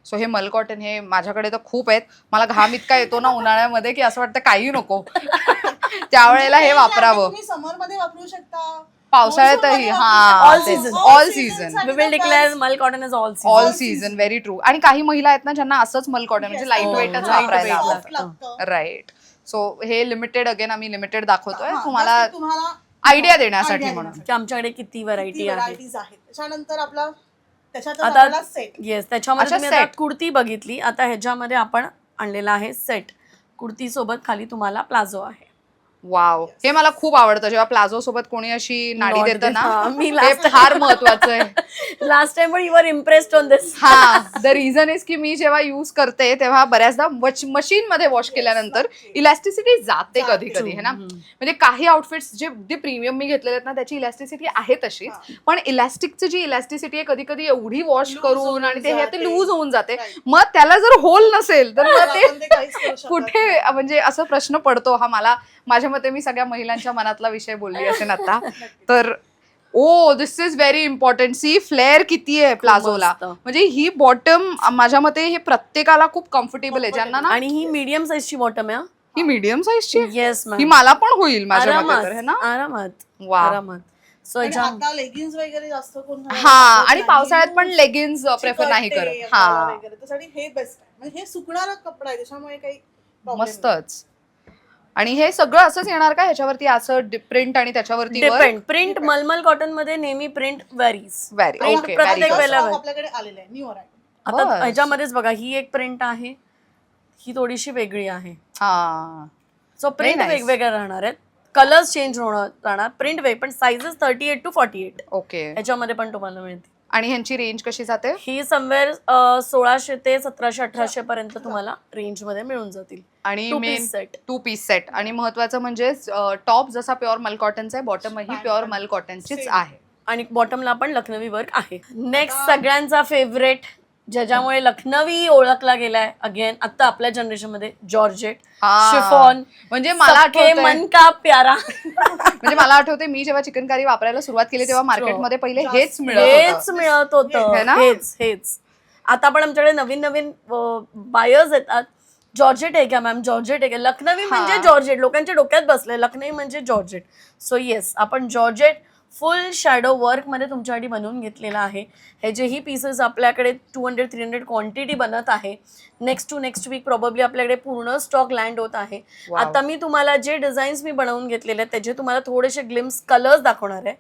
सो हे मल कॉटन हे माझ्याकडे तर खूप आहेत. मला घाम इतका येतो ना उन्हाळ्यामध्ये की असं वाटतं काही नको. त्यावेळेला हे वापरावं. तुम्ही समर मध्ये वापरू शकता, पावसाळ्यातही All season. All season we will declare mul cotton is all all season very true. आणि काही महिला आहेत ना ज्यांना असंच मल कॉटन म्हणजे लाईट Oh, वेटच light वापरायला weight आवडतं. लागतं. राईट. सो हे लिमिटेड अगेन आम्ही लिमिटेड दाखवतोय हा, तुम्हाला just तुम्हाला आयडिया देण्यासाठी idea म्हणून. की आमच्याकडे किती व्हरायटी आहे. व्हरायटीज आहेत. त्याच्यानंतर आपला त्याच्यात आता आपला सेट येस त्याच्यामध्ये अच्छा, तुम्ही आता set. कुर्ती बघितली. आता ह्याच्यामध्ये आपण आणलेला आहे सेट. कुर्ती सोबत खाली तुम्हाला प्लाझो आहे. वाव, हे मला खूप आवडतं जेव्हा प्लाझो सोबत कोणी अशी नाडी Not देतं this. हा, मी ना, ते last फार महत्वाचं आहे. लास्ट टाइम पण यू आर इम्प्रेस्ड ऑन दिस. हा, द रिझन इज की मी जेव्हा युज करते तेव्हा बऱ्याचदा मशीन मध्ये वॉश केल्यानंतर इलॅस्टिसिटी जाते कधी कधी है ना. म्हणजे काही आउटफिट्स जे जे प्रीमियम मी घेतलेले आहेत ना त्याची इलॅस्टिसिटी आहे तशीच, पण इलॅस्टिकची जी इलॅस्टिसिटी आहे कधी कधी एवढी वॉश Loose करून होऊन आणि ते हे जाते. ते लूज होऊन जाते. Right. मग त्याला जर होल नसेल तर मग आपण ते काहीच करू ते शकत कुठे म्हणजे असं प्रश्न पडतो. हा मला माझ्या मते मी सगळ्या महिलांच्या मनातला विषय बोलली असेल आता तर. Oh this is very important. See flare किती आहे प्लाझोला. मस्त. म्हणजे ही बॉटम माझ्या मते हे प्रत्येकाला खूप कम्फर्टेबल आहे ज्यांना ना. आणि ही मीडियम साईजची बॉटम आहे. ही मीडियम साईजची येस ही मॅम. मला पण होईल माझ्या मते तर है ना. आरामात वा. आरामात. सो आणि आता लेगिन्स वगैरे जास्त कोण घालत हा, नाही. आणि पावसाळ्यात पण लेगिन्स प्रेफर नाही चिकटते करत. अंगाला हा, वगैरे. त्यासाठी हे बेस्ट आहे. म्हणजे हे सुकणारा कपडा आहे त्याच्यामुळे काही problem नाही. मस्तच. आणि हे सगळं असंच येणार का ह्याच्यावरती असं प्रिंट आणि त्याच्यावरती डिपेंड. प्रिंट मलमल कॉटन मध्ये नेहमी print varies. Very Print okay प्रत्येक आता वेळेला stock आपल्याकडे आलेला आहे न्यू व्हरायटी. आता बस. ह्याच्यामध्येच बघा ही एक प्रिंट आहे. ही थोडीशी वेगळी आहे. हा. So print nice. वेगवेगळे राहणार आहेत. कलर्स चेंज होणार राहणार. प्रिंट वेग पण साइजेस 38 to 48 ओके. ह्याच्यामध्ये पण तुम्हाला मिळते. आणि ह्यांची रेंज कशी जाते. ही समवेअर 1600 ते 1700-1800 पर्यंत तुम्हाला रेंज मध्ये मिळून जातील. आणि Two main piece set. 2 piece set. आणि महत्वाचं म्हणजे टॉप जसा प्युअर मल कॉटनचा आहे, बॉटमही प्युअर मल कॉटनचीच Same. आहे. आणि बॉटमला पण लखनवी वर्क आहे. नेक्स्ट सगळ्यांचा फेवरेट ज्याच्यामुळे लखनवी ओळखला गेलाय अगेन आता आपल्या जनरेशन मध्ये जॉर्जेट हा. शिफॉन. म्हणजे मला सबके आठवतंय- मन का प्यारा. म्हणजे मला आठवते मी जेव्हा चिकनकारी वापरायला सुरुवात केली तेव्हा मार्केटमध्ये पहिले हेच मिळत हेच होतं. मिळत हे होतं. ना? हेच. आता पण आमच्याकडे नवीन नवीन बायर्स येतात. जॉर्जेट आहे का मॅम, जॉर्जेट आहे का. लखनवी म्हणजे जॉर्जेट. लोकांच्या डोक्यात बसलंय लखनवी म्हणजे जॉर्जेट. सो येस आपण जॉर्जेट फुल शॅडो वर्क मध्ये तुमच्यासाठी बनवून घेतलेला आहे. हे जेही पीसेस आपल्याकडे 200-300 क्वांटिटी बनत आहे. Next to next week probably आपल्याकडे पूर्ण स्टॉक लँड होत आहे. Wow. आता मी तुम्हाला जे डिझाईन्स मी बनवून घेतलेले आहेत त्याचे तुम्हाला थोडेसे ग्लिम्स कलर्स दाखवणार आहे.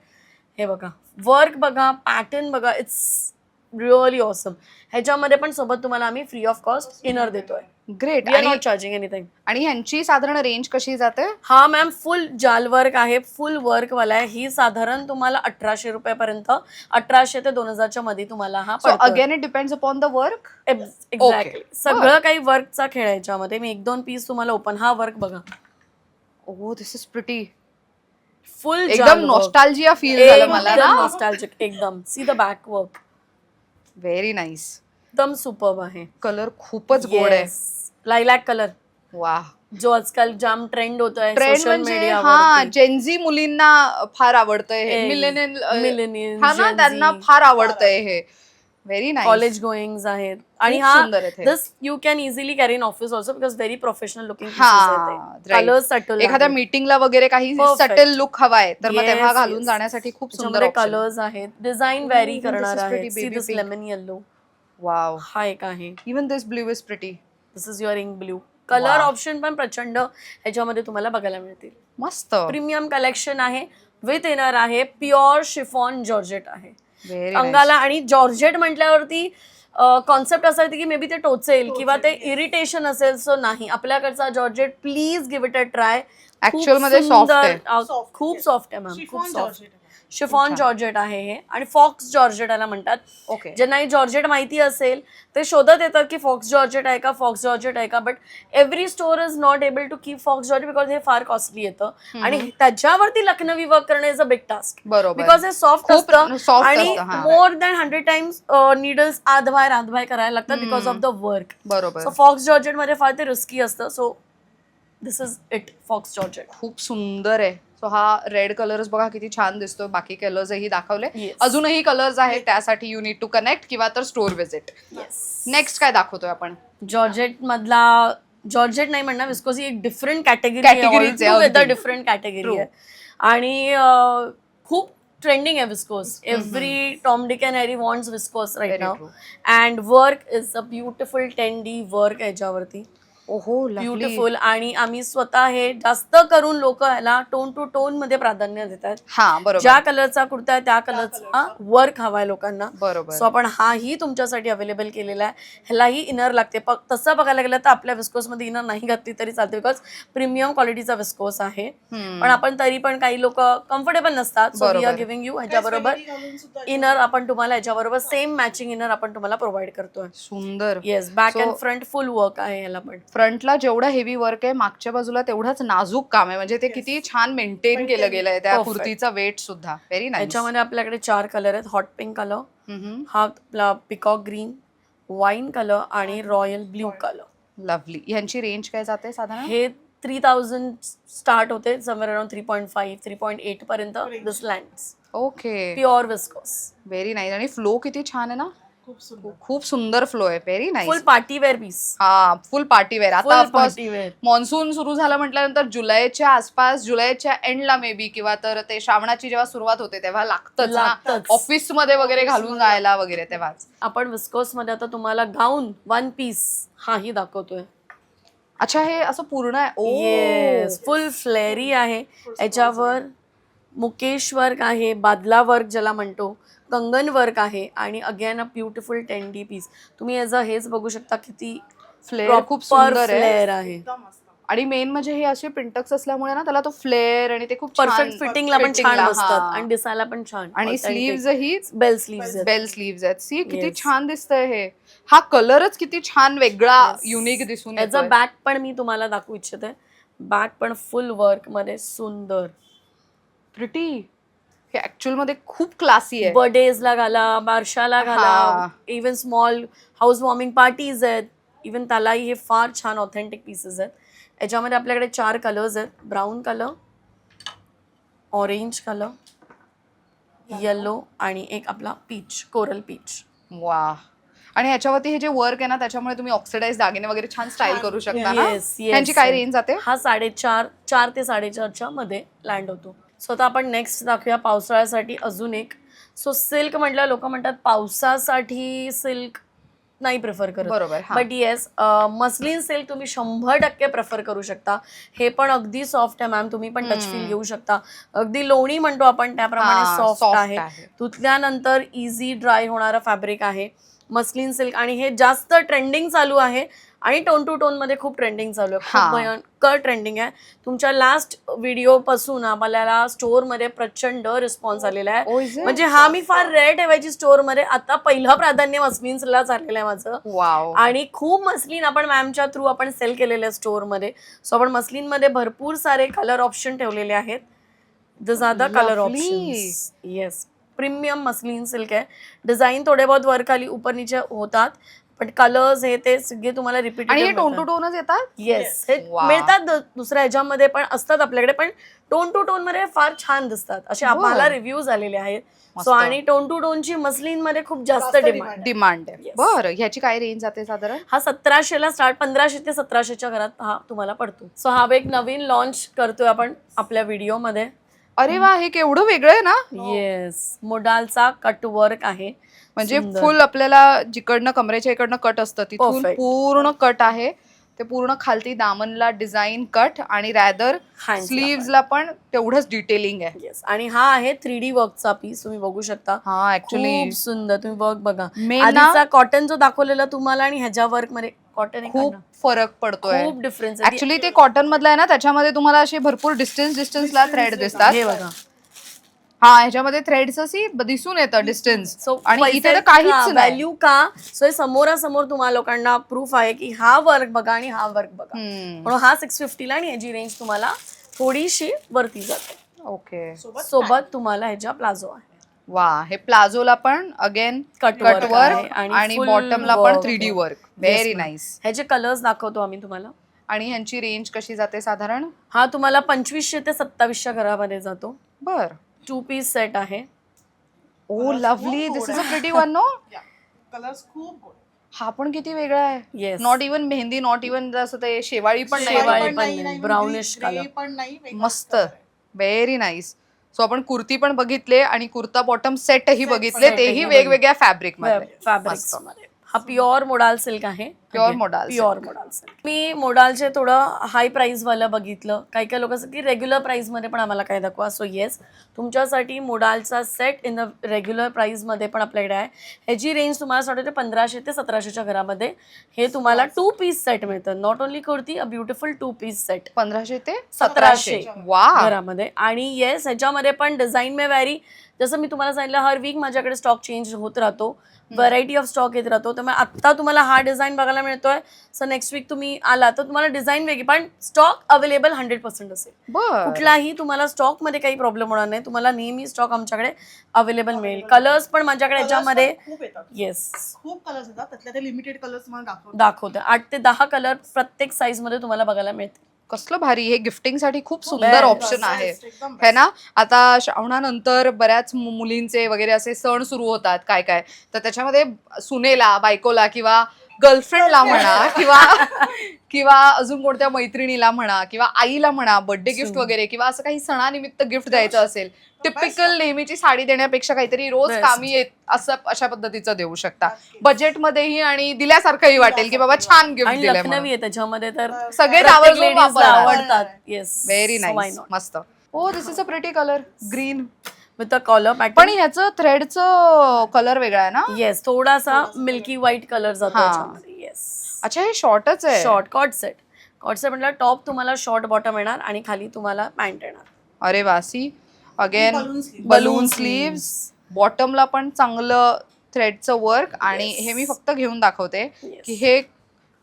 हे बघा वर्क बघा, पॅटर्न बघा, इट्स रिअली ऑसम. ह्याच्यामध्ये पण सोबत तुम्हाला आम्ही फ्री ऑफ कॉस्ट इनर देतोय. Great. We are not charging anything. आणि ह्यांची साधारण रेंज कशी जाते. हा मॅम फुल जाल वर्क आहे, फुल वर्क वाला आहे. ही साधारण तुम्हाला 1800 रुपयापर्यंत 1800 ते 2000च्या मध्ये तुम्हाला हा so again it depends upon the work. Exactly. सगळं काही वर्कचा खेळ आहे याच्यामध्ये. मी 1-2 पीस तुम्हाला ओपन. हा वर्क बघा ओ दिस इज प्रिटी. फुल एकदम नॉस्टॅल्जिया फील झालं मला ना. नॉस्टॅल्जिक एकदम. See the back work. Very nice. एकदम सुपर्ब आहे. कलर खूपच गोड आहे. लायलॅक कलर वा. जो आजकाल जाम ट्रेंड होतोय ट्रेंड सोशल म्हणजे मीडियावर. हा जेनझी मुलींना फार आवडतंय हे. मिलेनियल हा ना, त्यांना फार आवडतंय हे. Very nice. कॉलेज गोईंग्स आहेत. आणि खूप हा सुंदर आहेत हे. This you can easily carry in office also because very professional looking हा, कलर्स सटल. एखाद्या मीटिंगला वगैरे काही Perfect. सटल लुक हवाय तर मग Yes, तेव्हा घालून yes. जाण्यासाठी खूप सुंदर सुंदर option. कलर्स आहेत. डिझाईन व्हॅरी even this करणार is आहे. pretty see baby this pink. Lemon yellow. Wow. हा एक आहे. Even this blue is pretty. This is your ink blue. Colour Wow. Option पण प्रचंड ह्याच्यामध्ये तुम्हाला बघायला मिळतील. मस्त. प्रीमियम कलेक्शन आहे. विथ इनर आहे. प्युअर शिफॉन जॉर्जेट आहे व्हेरी अंगाला. आणि जॉर्जेट म्हटल्यावरती कॉन्सेप्ट असा आहे की मे बी ते टोचेल किंवा ते इरिटेशन असेल. सो नाही, आपल्याकडचा georgette please give it a try. Actual मध्ये soft आहे. खूप सॉफ्ट आहे मॅम. खूप शिफॉन सॉफ्ट. जॉर्जेट आहे. शिफॉन जॉर्जेट आहे हे. आणि फॉक्स जॉर्जेट याला म्हणतात. ओके. ज्यांना ही जॉर्जेट माहिती असेल ते शोधत येतात की फॉक्स जॉर्जेट आहे का, फॉक्स जॉर्जेट आहे का. But every store is not able to keep faux georgette because हे फार कॉस्टली येतं. आणि त्याच्यावरती लखनवी वर्क करणं इज अ बिग टास्क. बरोबर. बिकॉज हे सॉफ्ट खूप असतं soft आणि असतं, हा. मोर दॅन 100 टाइम्स नीडल्स आत बाहेर करायला लागतात बिकॉज ऑफ द वर्क. बरोबर. सो फॉक्स जॉर्जेट मध्ये फार ते रिस्की असतं. So this is it faux georgette. खूप सुंदर आहे. सो हा रेड कलर्स बघा किती छान दिसतो. बाकी कलर्सही दाखवले. Yes. अजूनही कलर्स आहेत त्यासाठी यू नीड टू कनेक्ट किंवा तर स्टोर व्हिजिट. नेक्स्ट काय दाखवतोय आपण. जॉर्जेट मधला जॉर्जेट नाही म्हणणार विस्कोस ही एक डिफरंट Categories आहे कॅटेगरी अगदी. Different category True. आहे. आणि खूप ट्रेंडिंग आहे viscose. Every Tom Dick and Harry wants viscose right Very नाव. true. And work is a beautiful 10D work याच्यावरती. ओहो lovely. ब्युटिफुल. आणि आम्ही स्वतः हे जास्त करून लोक ह्याला टोन टू टोन मध्ये प्राधान्य देतात. हा बरोबर ज्या कलरचा कुर्ता आहे त्या कलरचा वर्क हवाय लोकांना. बरोबर. सो आपण हाही तुमच्यासाठी अवेलेबल केलेला आहे. ह्यालाही इनर लागते. तसं बघायला गेलं तर आपल्या विस्कोस मध्ये इनर नाही घातली तरी चालते, बिकॉज प्रीमियम क्वालिटीचा विस्कोस आहे. पण आपण तरी पण काही लोक कम्फर्टेबल नसतात, so we are giving you ह्याच्याबरोबर इनर. आपण तुम्हाला ह्याच्याबरोबर सेम मॅचिंग इनर आपण तुम्हाला प्रोव्हाइड करतोय. सुंदर. Yes, back and front full work आहे ह्याला पण. फ्रंटला जेवढं हेवी वर्क आहे मागच्या बाजूला तेवढंच नाजूक काम आहे, म्हणजे ते किती छान मेंटेन केलं गेलंय त्या Perfect. कुर्तीचा वेट सुद्धा. Very nice. याच्यामध्ये आपल्याकडे 4 कलर आहेत. हॉट पिंक कलर, हा आपला पिकॉक ग्रीन, वाईन कलर आणि रॉयल ब्ल्यू कलर. लवली. ह्यांची रेंज काय जाते साधारण? हे 3000 स्टार्ट होते, समवेअर अराउंड 3.5 3.8 पर्यंत this lands. Okay. Pure viscose. Very nice. आणि फ्लो किती छान आहे ना, खूप सुंदर. खूप सुंदर फ्लो आहे. Very full nice. Party wear piece. हा फुल पार्टी वेअर. आता full of course party wear. Monsoon सुरू झालं म्हटल्यानंतर जुलैच्या आसपास, जुलैच्या एंडला मे बी, किंवा तर ते श्रावणाची जेव्हा सुरुवात होते तेव्हा लागतच ऑफिस मध्ये वगैरे घालून जायला वगैरे तेव्हाच. आपण विस्कोस मध्ये आता तुम्हाला गाऊन 1 पीस हाही दाखवतोय. अच्छा हे असं पूर्ण आहे. येस, फुल फ्लेअरी आहे. याच्यावर मुकेश वर्क आहे, बादला वर्क ज्याला म्हणतो, कंगन वर्क आहे आणि again a beautiful 10D piece. तुम्ही याचा हेच बघू शकता किती फ्लेअर खूप सुंदर आहे. फ्लेअर आहे. एकदम मस्त. आणि मेन म्हणजे हे असे प्रिंटक्स असल्यामुळे ना त्याला तो फ्लेअर आणि ते खूप परफेक्ट फिटिंगला पण छान fittingला, बसतात हा. आणि दिसायला पण छान. आणि स्लीव्ज ही बेल स्लीव्ज. बेल स्लीव्ज आहेत. सी किती Yes. छान दिसतंय हे. हा कलरच किती छान वेगळा युनिक दिसून याचा येतोय. बॅक पण मी तुम्हाला दाखवू इच्छिते. बॅक पण फुल वर्क मध्ये सुंदर. प्रिटी. हे ऍक्च्युअल मध्ये खूप क्लासी आहे. बर्थडेजला घाला, बारशाला घाला, हा. Even small house warming parties आहेत, इवन त्यालाही हे फार छान ऑथेंटिक पीसेस आहेत. याच्यामध्ये आपल्याकडे 4 कलर्स आहेत. Brown colour, orange colour, yellow आणि एक आपला पीच, कोरल पीच. वा. आणि ह्याच्यावरती हे जे वर्क आहे ना त्याच्यामुळे तुम्ही ऑक्सिडाइज दागिने वगैरे छान स्टाईल करू शकता ना. Yes, yes. ह्यांची काय रेंज जाते? हा 4.5 ते 4.5च्या मध्ये लँड होतो. सो आता आपण नेक्स्ट दाखवूया पावसाळ्यासाठी अजून एक. सो सिल्क म्हटलं, लोक म्हणतात पावसासाठी सिल्क नाही प्रिफर करत. बरोबर. हा. बट येस, मस्लिन सिल्क तुम्ही 100% प्रेफर करू शकता. हे पण अगदी सॉफ्ट आहे मॅम, तुम्ही पण टच फील घेऊ शकता. अगदी लोणी म्हणतो आपण त्याप्रमाणे हा, सॉफ्ट soft आहे. आहे. धुतल्यानंतर इझी ड्राय होणारं फॅब्रिक आहे मस्लिन सिल्क. आणि हे जास्त ट्रेंडिंग चालू आहे आणि टोन टू टोन मध्ये खूप ट्रेंडिंग चालू आहे. खूप भयंकर ट्रेंडिंग आहे. तुमच्या लास्ट व्हिडिओ पासून आपल्याला स्टोअर मध्ये प्रचंड रिस्पॉन्स आलेला Oh, आहे. is it? म्हणजे हा मी फार रेअर ठेवायची स्टोअर मध्ये. आता पहिलं प्राधान्य मस्लिनला चाललेलं आहे माझं. वाव. आणि खूप मस्लिन आपण मॅमच्या थ्रू आपण सेल केलेले स्टोअर मध्ये. सो आपण मस्लिन मध्ये भरपूर सारे कलर ऑप्शन ठेवलेले आहेत. This are the colour Lovely. Options. Yes, premium muslin silk आहे. डिझाईन थोडे बहुत वर खाली ऊपर नीचे होतात, पण कलर्स हे ते सगळे तुम्हाला रिपीट. आणि हे टोन टू टोनच येतात. येस, हे Wow. मिळतात दुसऱ्या ह्याच्यामध्ये पण असतात आपल्याकडे, पण टोन टू टोन मध्ये फार छान दिसतात असे आम्हाला रिव्ह्यूज आलेले आहेत. सो आणि टोन टू टोनची मस्लिन मध्ये खूप जास्त डिमांड. डिमांड आहे. Yes. बरं. ह्याची काय रेंज जाते साधारण? हा 1700ला स्टार्ट, 1500 ते 1700च्या घरात हा तुम्हाला पडतो. सो हा एक नवीन लॉन्च करतोय आपण आपल्या व्हिडिओमध्ये. अरे वा, हे केवढं वेगळं आहे ना. येस, मोडालचा कट वर्क आहे. म्हणजे फुल आपल्याला जिकडनं कमरेच्या इकडनं कट असतं तिथून Perfect. पूर्ण कट आहे. ते पूर्ण खालती दामनला डिझाईन कट आणि रॅदर Hands ला स्लीव्हजला पण तेवढंच डिटेलिंग आहे. येस, आणि हा आहे 3D वर्कचा पीस. तुम्ही बघू शकता. हा ऍक्च्युली खूप सुंदर. तुम्ही वर्क बघा. Main ना- आधीचा कॉटन जो दाखवलेला तुम्हाला आणि ह्याच्या वर्क मध्ये कॉटन खूप फरक पडतोय. खूप डिफरन्स. ऍक्च्युली ते कॉटन मधलं आहे ना, त्याच्यामध्ये तुम्हाला असे भरपूर डिस्टन्सला थ्रेड दिसतात. हे बघा. हा, ह्याच्यामध्ये थ्रेड्स अशी दिसून येतं डिस्टन्स. सो आणि इथे तर काहीच नाही. व्हॅल्यू का. सो हे समोरासमोर तुम्हाला लोकांना प्रूफ आहे की हा वर्क बघा आणि हा वर्क बघा. म्हणून हा 650ला आणि याची रेंज तुम्हाला थोडीशी वरती जाते. ओके. सोबत तुम्हाला ह्याच्या प्लाझो आहे. वा. हे प्लाझोला पण अगेन कट वर्क आहे आणि full बॉटमला पण work 3D आहे. Work. Yes, very ma'am. Nice. ह्याचे कलर्स दाखवतो आम्ही तुम्हाला. आणि ह्यांची रेंज कशी जाते साधारण? हा तुम्हाला 2500 ते 2700 घरामध्ये जातो. बर. 2 पीस सेट आहे. Oh lovely. This is a pretty one. No, colours खूप गोड. हा पण किती वेगळा आहे. Yes, not even mehndi, not even जसं ते शेवाळी पण नाही. शेवाळी पण पण नाही, नाही, नाही, brownish gray color. पण नाही, वेगळं मस्त. color आहे. Very nice. सो आपण कुर्ती पण बघितले आणि कुर्ता बॉटम सेटही बघितले, set तेही ही वेगवेगळ्या फॅब्रिक मध्ये. फॅब्रिक्स मध्ये. हा प्युअर मोडाल सिल्क आहे. Pure modal pure modal silk. मी मोडालचे थोडं हाय प्राइस वाला बघितलं. काही काही लोक असं की रेग्युलर प्राइस मध्ये पण आम्हाला काय दाखवा. सो येस, तुमच्यासाठी मोडालचा set in the regular price मध्ये पण आपल्याकडे आहे. ह्याची रेंज तुम्हाला साडे 1500 ते 1700च्या घरामध्ये हे तुम्हाला 2 पीस सेट मिळतं. Not only kurti, a beautiful 2 piece set 1500 ते 1700 वा. घरामध्ये. आणि येस, ह्याच्यामध्ये पण डिझाईन मे व्हॅरी. जसं मी तुम्हाला सांगितलं, हर वीक माझ्याकडे स्टॉक चेंज होत राहतो, व्हरायटी ऑफ स्टॉक येत राहतो. त्यामुळे आत्ता तुम्हाला हा डिझाईन बघायला मिळतोय. सो नेक्स्ट वीक तुम्ही आला तर तुम्हाला डिझाईन वेगळी, पण स्टॉक अवेलेबल 100% असेल. बर. कुठलाही तुम्हाला स्टॉक मध्ये काही प्रॉब्लेम होणार नाही. तुम्हाला नेहमी स्टॉक आमच्याकडे अवेलेबल मिळेल. कलर्स पण माझ्याकडे याच्यामध्ये खूप येतात, येस खूप कलर्स येतात. त्यातल्या ते लिमिटेड कलर्स मला दाखवते. 8 ते 10 कलर प्रत्येक साईज मध्ये तुम्हाला बघायला मिळतील. कसलं भारी. हे गिफ्टिंग साठी खूप सुंदर Best. ऑप्शन आहे, है ना. आता श्रावणानंतर बऱ्याच मुलींचे वगैरे असे सण सुरू होतात काय काय, तर त्याच्यामध्ये सुनेला, बायकोला किंवा गर्लफ्रेंडला म्हणा किंवा किंवा अजून कोणत्या मैत्रिणीला म्हणा किंवा आईला म्हणा बर्थडे गिफ्ट वगैरे किंवा असं काही सणानिमित्त गिफ्ट द्यायचं असेल, टिपिकल नेहमीची साडी देण्यापेक्षा काहीतरी रोज Best. कामी येत असं अशा पद्धतीचं देऊ शकता. बजेटमध्येही आणि दिल्यासारखंही वाटेल की बाबा छान गिफ्ट आणि दिलंय लखनवी आहे त्याच्यामध्ये, तर सगळे प्रत्येक आवर्जून ladies ला वापरतात. आवडतात. येस, व्हेरी नाईस, मस्त. Oh this is a pretty colour green. With a collar पण पॅटर्न. ह्याचं थ्रेडचं कलर वेगळा आहे ना. येस, थोडासा मिल्की व्हाईट कलर जातो हा. याच्यामध्ये. येस, अच्छा हे शॉर्टच आहे. Short coord set. Coord set म्हटलं टॉप तुम्हाला शॉर्ट बॉटम येणार आणि खाली तुम्हाला पॅन्ट येणार. अरे वासी. Again Balloon sleeves. Balloon sleeves, बॉटमला पण चांगलं थ्रेडचं वर्क. आणि हे मी फक्त घेऊन दाखवते की हे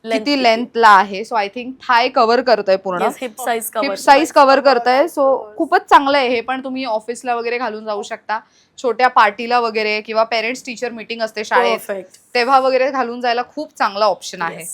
किती लेंथला आहे. So I think thigh cover करतोय पूर्ण, hip size hip cover. Size cover करताय. सो खूपच चांगलं आहे हे. पण तुम्ही ऑफिसला वगैरे घालून जाऊ शकता, छोट्या पार्टीला वगैरे किंवा पेरेंट्स टीचर मीटिंग असते शाळेत परफेक्ट. तेव्हा वगैरे घालून जायला खूप चांगला ऑप्शन आहे.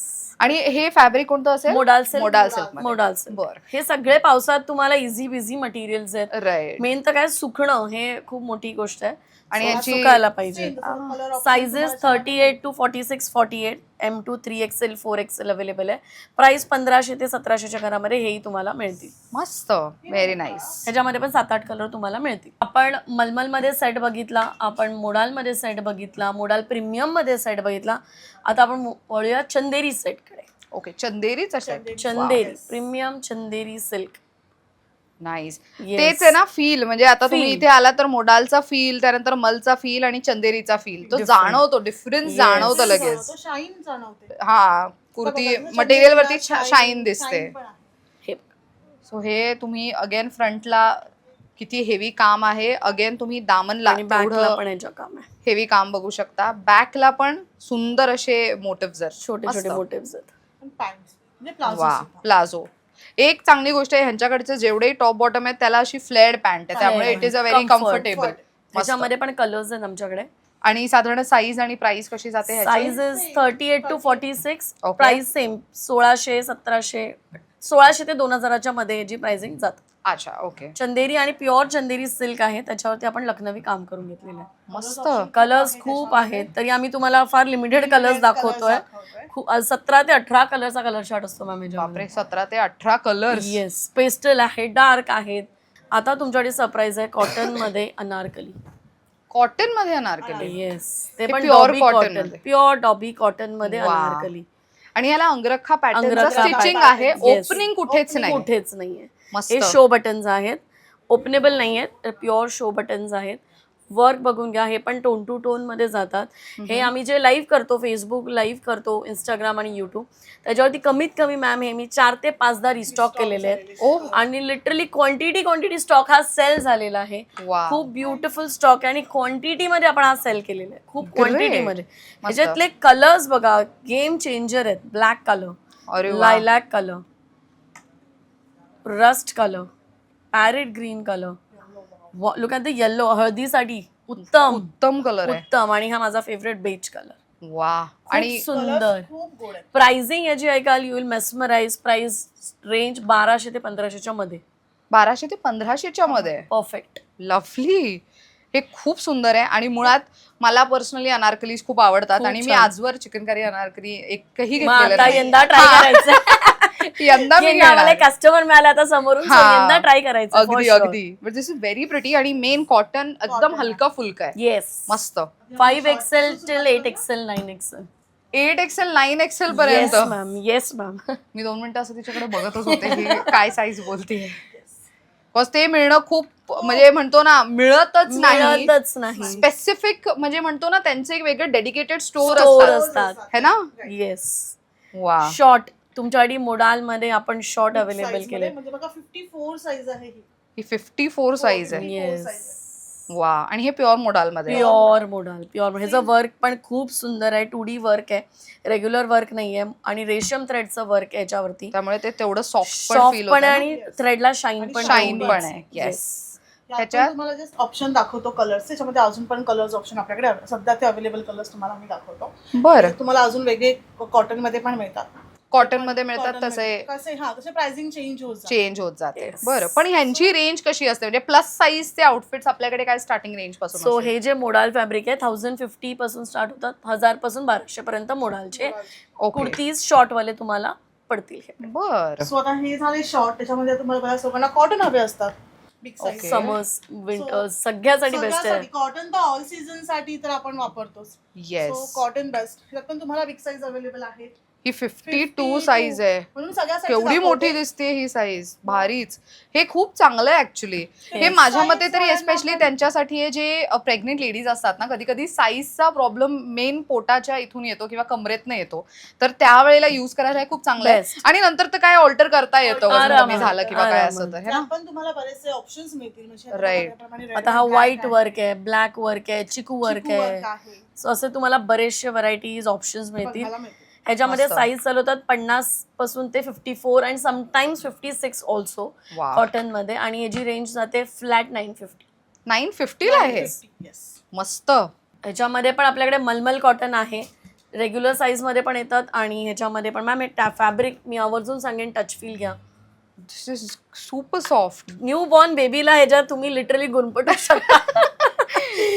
आणि हे फॅब्रिक कोणतं असेल. Modal silk. Modal silk. Modal silk. बर. हे सगळे पावसात तुम्हाला इझी बिझी मटेरियल्स आहेत. राईट. मेन तर काय सुकणं हे खूप मोठी गोष्ट आहे. आणि So, याची सुकायला पाहिजे. color option sizes 38 to 46, 48, M2, 3XL, 4XL available आहे. प्राइस 1500 ते 1700च्या घरामध्ये हेही तुम्हाला मिळतील. मस्त. Very nice. ह्याच्यामध्ये पण 7-8 कलर तुम्हाला मिळतील. आपण मलमलमध्ये सेट बघितला, आपण मोडालमध्ये सेट बघितला, मोडाल प्रीमियममध्ये सेट बघितला. आता आपण वळूया चंदेरी सेटकडे. ओके, चंदेरीचा set. Chanderi premium Chanderi silk. Nice. Yes. तेच आहे ना फील. म्हणजे आता तुम्ही Feel. इथे आला तर मोडालचा फील, त्यानंतर मलचा फील आणि चंदेरीचा फील तो Different. जाणवतो. Difference Yes. जाणवतो लगेच. शाईन जाणवते. हा, कुर्ती मटेरियल वरती शाईन दिसते. हे सो हे तुम्ही अगेन फ्रंटला किती हेवी काम आहे. अगेन तुम्ही दामनला आणि बॅकला तेवढं पण याच्या काम आहे. हेवी काम बघू शकता. बॅकला पण सुंदर असे मोटिव्स आहेत. छोटे छोटे मोटिव्स आहेत. पॅन्ट म्हणजे प्लाझो वा, प्लाझो. एक चांगली गोष्ट आहे ह्यांच्याकडचे जेवढे टॉप बॉटम आहेत त्याला अशी फ्लेअर्ड पॅन्ट आहे, त्यामुळे it is a very Comfort. Comfortable. त्याच्यामध्ये पण कलर्स आहेत आमच्याकडे. आणि साधारण साईज आणि प्राइस कशी जाते ह्याची? Sizes 38 to 46. Okay. Price same 1600, 1700, 1600 ते 2000च्या मध्ये याची प्राइसिंग जाते. अच्छा, ओके. चंदेरी आणि प्युअर चंदेरी सिल्क आहे, त्याच्यावरती आपण लखनवी काम करून घेतलेलं आहे. मस्त. कलर्स खूप आहेत, तरी आम्ही तुम्हाला फार लिमिटेड कलर्स दाखवतोय. 17 ते 18 कलरचा कलर चार्ट असतो मॅम बापरे, 17 ते 18 कलर्स. येस, पेस्टल आहे, डार्क आहेत. आता तुमच्याकडे सरप्राईज आहे कॉटन मध्ये अनारकली. कॉटन मध्ये अनारकली. येस, ते हे पण pure डॉबी cotton कॉटन, मध्ये. प्युअर डॉबी कॉटन मध्ये वा. अनारकली. आणि याला अंगरखा पॅटर्न अंगरखा स्टिचिंग pattern. आहे. Yes. ओपनिंग कुठेच नाही. कुठेच नाहीये. मस्त. हे शो बटन्स आहेत, ओपनेबल नाही आहेत, प्युअर शो बटन्स आहेत. वर्क बघून घ्या, हे पण टोन टू टोन मध्ये जातात. हे आम्ही जे लाईव्ह करतो, फेसबुक लाईव्ह करतो, इंस्टाग्राम आणि युट्यूब, त्याच्यावरती कमीत कमी मॅम हे मी 4 ते 5दा रिस्टॉक केलेले आहेत. ओह. आणि लिटरली क्वांटिटी स्टॉक हा सेल झालेला आहे. वा. खूप ब्युटिफुल स्टॉक आहे आणि क्वांटिटी मध्ये आपण हा सेल केलेला आहे. खूप क्वांटिटी मध्ये. ह्याच्यातले कलर्स बघा, गेम चेंजर आहेत. ब्लॅक कलर, अरे वा. Lilac colour, rust colour, parrot green colour, look at the yellow, हळदीसाठी उत्तम उत्तम कलर आहे. उत्तम. आणि हा माझा फेवरेट बेज कलर. वा. आणि आणि सुंदर. खूप गोड आहे. प्राइसिंग याची ऐकाल, you will mesmerize. Price range 1200 ते 1500च्या मध्ये. 1200 ते 1500च्या मध्ये. परफेक्ट. लवली. हे खूप सुंदर आहे. आणि मुळात मला पर्सनली अनारकलीज खूप आवडतात. खूप आणि मी छान. आजवर चिकनकारी अनारकली एकही मग घेतलेलं आता नाही. यंदा ट्राय करायचं. यंदा मी आम्हाला कस्टमर मिळाला आता समोरून, so यंदा ट्राय करायचं. अगदी अगदी. But this is very pretty आणि मेन कॉटन एकदम हलका फुलका आहे. येस, मस्त. 5XL till 8XL 9XL. 8XL 9XL पर्यंत. Yes ma'am, yes ma'am. मी 2 मिनिटं असं तिच्याकडे बघतच होते की काय साईज बोलते. बिकॉज ते मिळणं खूप म्हणजे म्हणतो ना मिळतच नाही. स्पेसिफिक म्हणजे म्हणतो ना त्यांचे एक वेगळे डेडिकेटेड स्टोर असतात है ना. येस. वा. शॉर्ट तुमच्यासाठी मोडाल मध्ये आपण शॉर्ट अवेलेबल केले. म्हणजे बघा 54 साईज आहे ही 54 साईज आहे. येस. वा. आणि हे प्युअर मोडाल मध्ये. Pure modal, pure. ह्याचं वर्क पण खूप सुंदर आहे. 2D वर्क आहे, रेग्युलर वर्क नाहीये आणि रेशम थ्रेडचं वर्क आहे याच्यावरती. त्यामुळे ते तेवढं सॉफ्ट पण सॉफ्ट फील पण होतं आहे आणि थ्रेडला शाईन पण आहे. येस. त्याच्यात तुम्हाला जस्ट ऑप्शन दाखवतो कलर्स. त्याच्यामध्ये अजून पण कलर्स ऑप्शन आपल्याकडे सध्या ते अवेलेबल कलर्स तुम्हाला मी दाखवतो. बरं. तुम्हाला अजून वेगळे कॉटन मध्ये पण मिळतात. कॉटन मध्ये मिळतात तसे तसे प्राइसिंग चेंज होत जाते. बरं. पण ह्यांची रेंज कशी असते म्हणजे प्लस साईजचे आउटफिट्स आपल्याकडे काय स्टार्टिंग रेंज पासून? सो हे जे मोडाल फॅब्रिक आहे 1050 पासून स्टार्ट होतात, 1000 पासून 1200 पर्यंत मोडालचे कुर्तीज शॉर्ट वाले तुम्हाला पडतील. बरं. सो आता हे झाले शॉर्ट. त्याच्यामध्ये तुम्हाला बघा लोकांना कॉटन हवे असतात. समर्स, विंटर्स सगळ्यासाठी बेस्ट आहे. कॉटन तर ऑल सीझन साठी तर आपण वापरतोच. येस. Cotton best. त्यात पण तुम्हाला बिग साईज अवेलेबल आहे. ही 52 साईज आहे. म्हणून सगळ्या केवढी मोठी दिसते ही साईज. भारीच. हे खूप चांगलं आहे ऍक्च्युली. हे माझ्या मते तरी एस्पेशली त्यांच्यासाठी आहे जे प्रेग्नेंट लेडीज असतात ना, कधी कधी साईजचा प्रॉब्लेम मेन पोटाच्या इथून येतो किंवा कमरेतनं येतो, तर त्यावेळेला युज करायला हे खूप चांगलं आहे. आणि नंतर तर काय ऑल्टर करता येतं वजन कमी झालं किंवा काय असं तर. पण तुम्हाला बरेचसे ऑप्शन्स मिळतील. राईट. आता हा व्हाईट वर्क आहे, ब्लॅक वर्क आहे, चिकू वर्क आहे. सो असे तुम्हाला बरेचसे व्हरायटीज ऑप्शन्स मिळतील. ह्याच्यामध्ये साईज चालवतात 50 पासून ते 54 आणि समटाइम्स 56 ऑल्सो कॉटन मध्ये. आणि याची रेंज जाते फ्लॅट 950 ला आहे. मस्त. ह्याच्यामध्ये पण आपल्याकडे मलमल कॉटन आहे, रेग्युलर साईज मध्ये पण येतात आणि ह्याच्यामध्ये पण. मॅम फॅब्रिक मी आवर्जून सांगेन टच फील घ्या. This is super soft. New born बेबीला ह्याच्यात तुम्ही लिटरली गुणपटू शकता.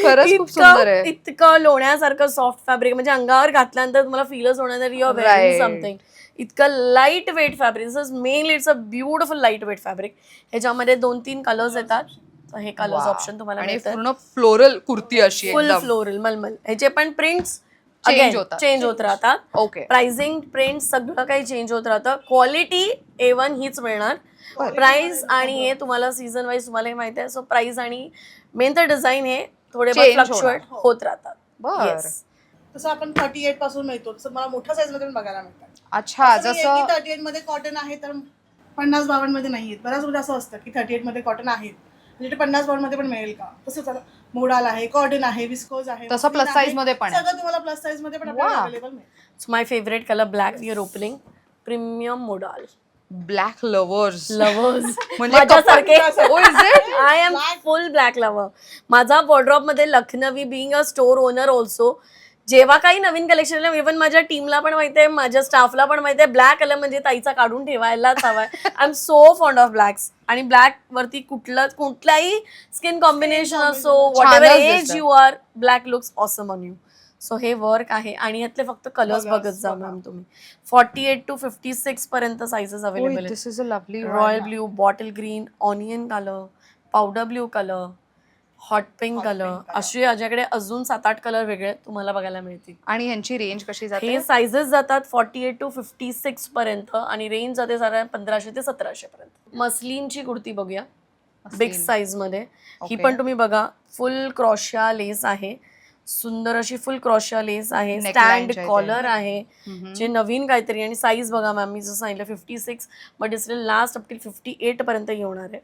खरंच खूप सुंदर आहे. इतकं लोण्यासारखं सॉफ्ट फॅब्रिक म्हणजे अंगावर घातल्यानंतर तुम्हाला फीलच होणार यू आर वेअरिंग समथिंग. इतकं light weight fabric. This is mainly it's a beautiful light weight fabric. ह्याच्यामध्ये 2-3 कलर्स येतात. हे कलर्स ऑप्शन तुम्हाला मिळतात. पूर्ण फ्लोरल कुर्ती अशी फुल फ्लोरल मलमल. ह्याचे पण प्रिंट्स चेंज होत राहतात. ओके. प्राइसिंग, प्रिंट सगळं काही चेंज होत राहतं. क्वालिटी A1 हीच मिळणार. प्राइस आणि हे तुम्हाला सीझन वाईज तुम्हाला माहिती आहे. सो प्राइस आणि मेन तर डिझाईन हे थोडे फ्लक्च्युएट होत राहतात. बरं. तसं आपण 38 पासून मिळतो, तसं मला मोठ्या साईज मध्ये पण बघायला मिळतात. अच्छा. जसं 38 मध्ये कॉटन आहे तर 50-52 मध्ये नाहीये. बऱ्याच वेळा असं असतं की 38 मध्ये कॉटन आहेत म्हणजे 50-52 मध्ये पण मिळेल का. तसं मोडाल आहे, कॉटन आहे, विस्कोज आहे, तसं प्लस साईज मध्ये पण सगळं तुम्हाला प्लस साईज मध्ये पण अवेलेबल मिळेल. So my favourite colour black we are opening premium modal. Black lovers म्हणजे I am full black lover. माझा वॉर्डरॉब मध्ये Lakhnavi being a store owner also जेव्हा काही नवीन कलेक्शन इव्हन माझ्या टीमला पण माहिती आहे, माझ्या स्टाफला पण माहिती आहे ब्लॅक कलर म्हणजे ताईचा काढून ठेवायलाच हवाय. I am so fond of blacks. आणि ब्लॅक वरती कुठलाही स्किन कॉम्बिनेशन असो, whatever age you are, black looks awesome on you. So हे वर्क आहे आणि यातले फक्त कलर्स बघत जा मॅम तुम्ही. 48 to 56 पर्यंत साइजेस अवेलेबल आहेत. Royal blue, bottle green, onion colour, powder blue colour, hot pink colour, असे माझ्याकडे अजून 7-8 कलर वेगळे तुम्हाला बघायला मिळतील. आणि ह्यांची रेंज कशी जाते? हे साइजेस जातात 48 to 56 पर्यंत आणि रेंज जाते साधारण 1500 ते 1700 पर्यंत. मस्लिनची कुर्ती बघूया बिग साईज मध्ये. ही पण तुम्ही बघा फुल क्रॉशिया लेस आहे, सुंदर अशी फुल क्रॉशिया लेस आहे, स्टँड कॉलर आहे, जे नवीन काहीतरी. आणि साईज बघा मॅम मी जसं सांगितलं 56 but it's last up till 58 पर्यंत येणार आहे.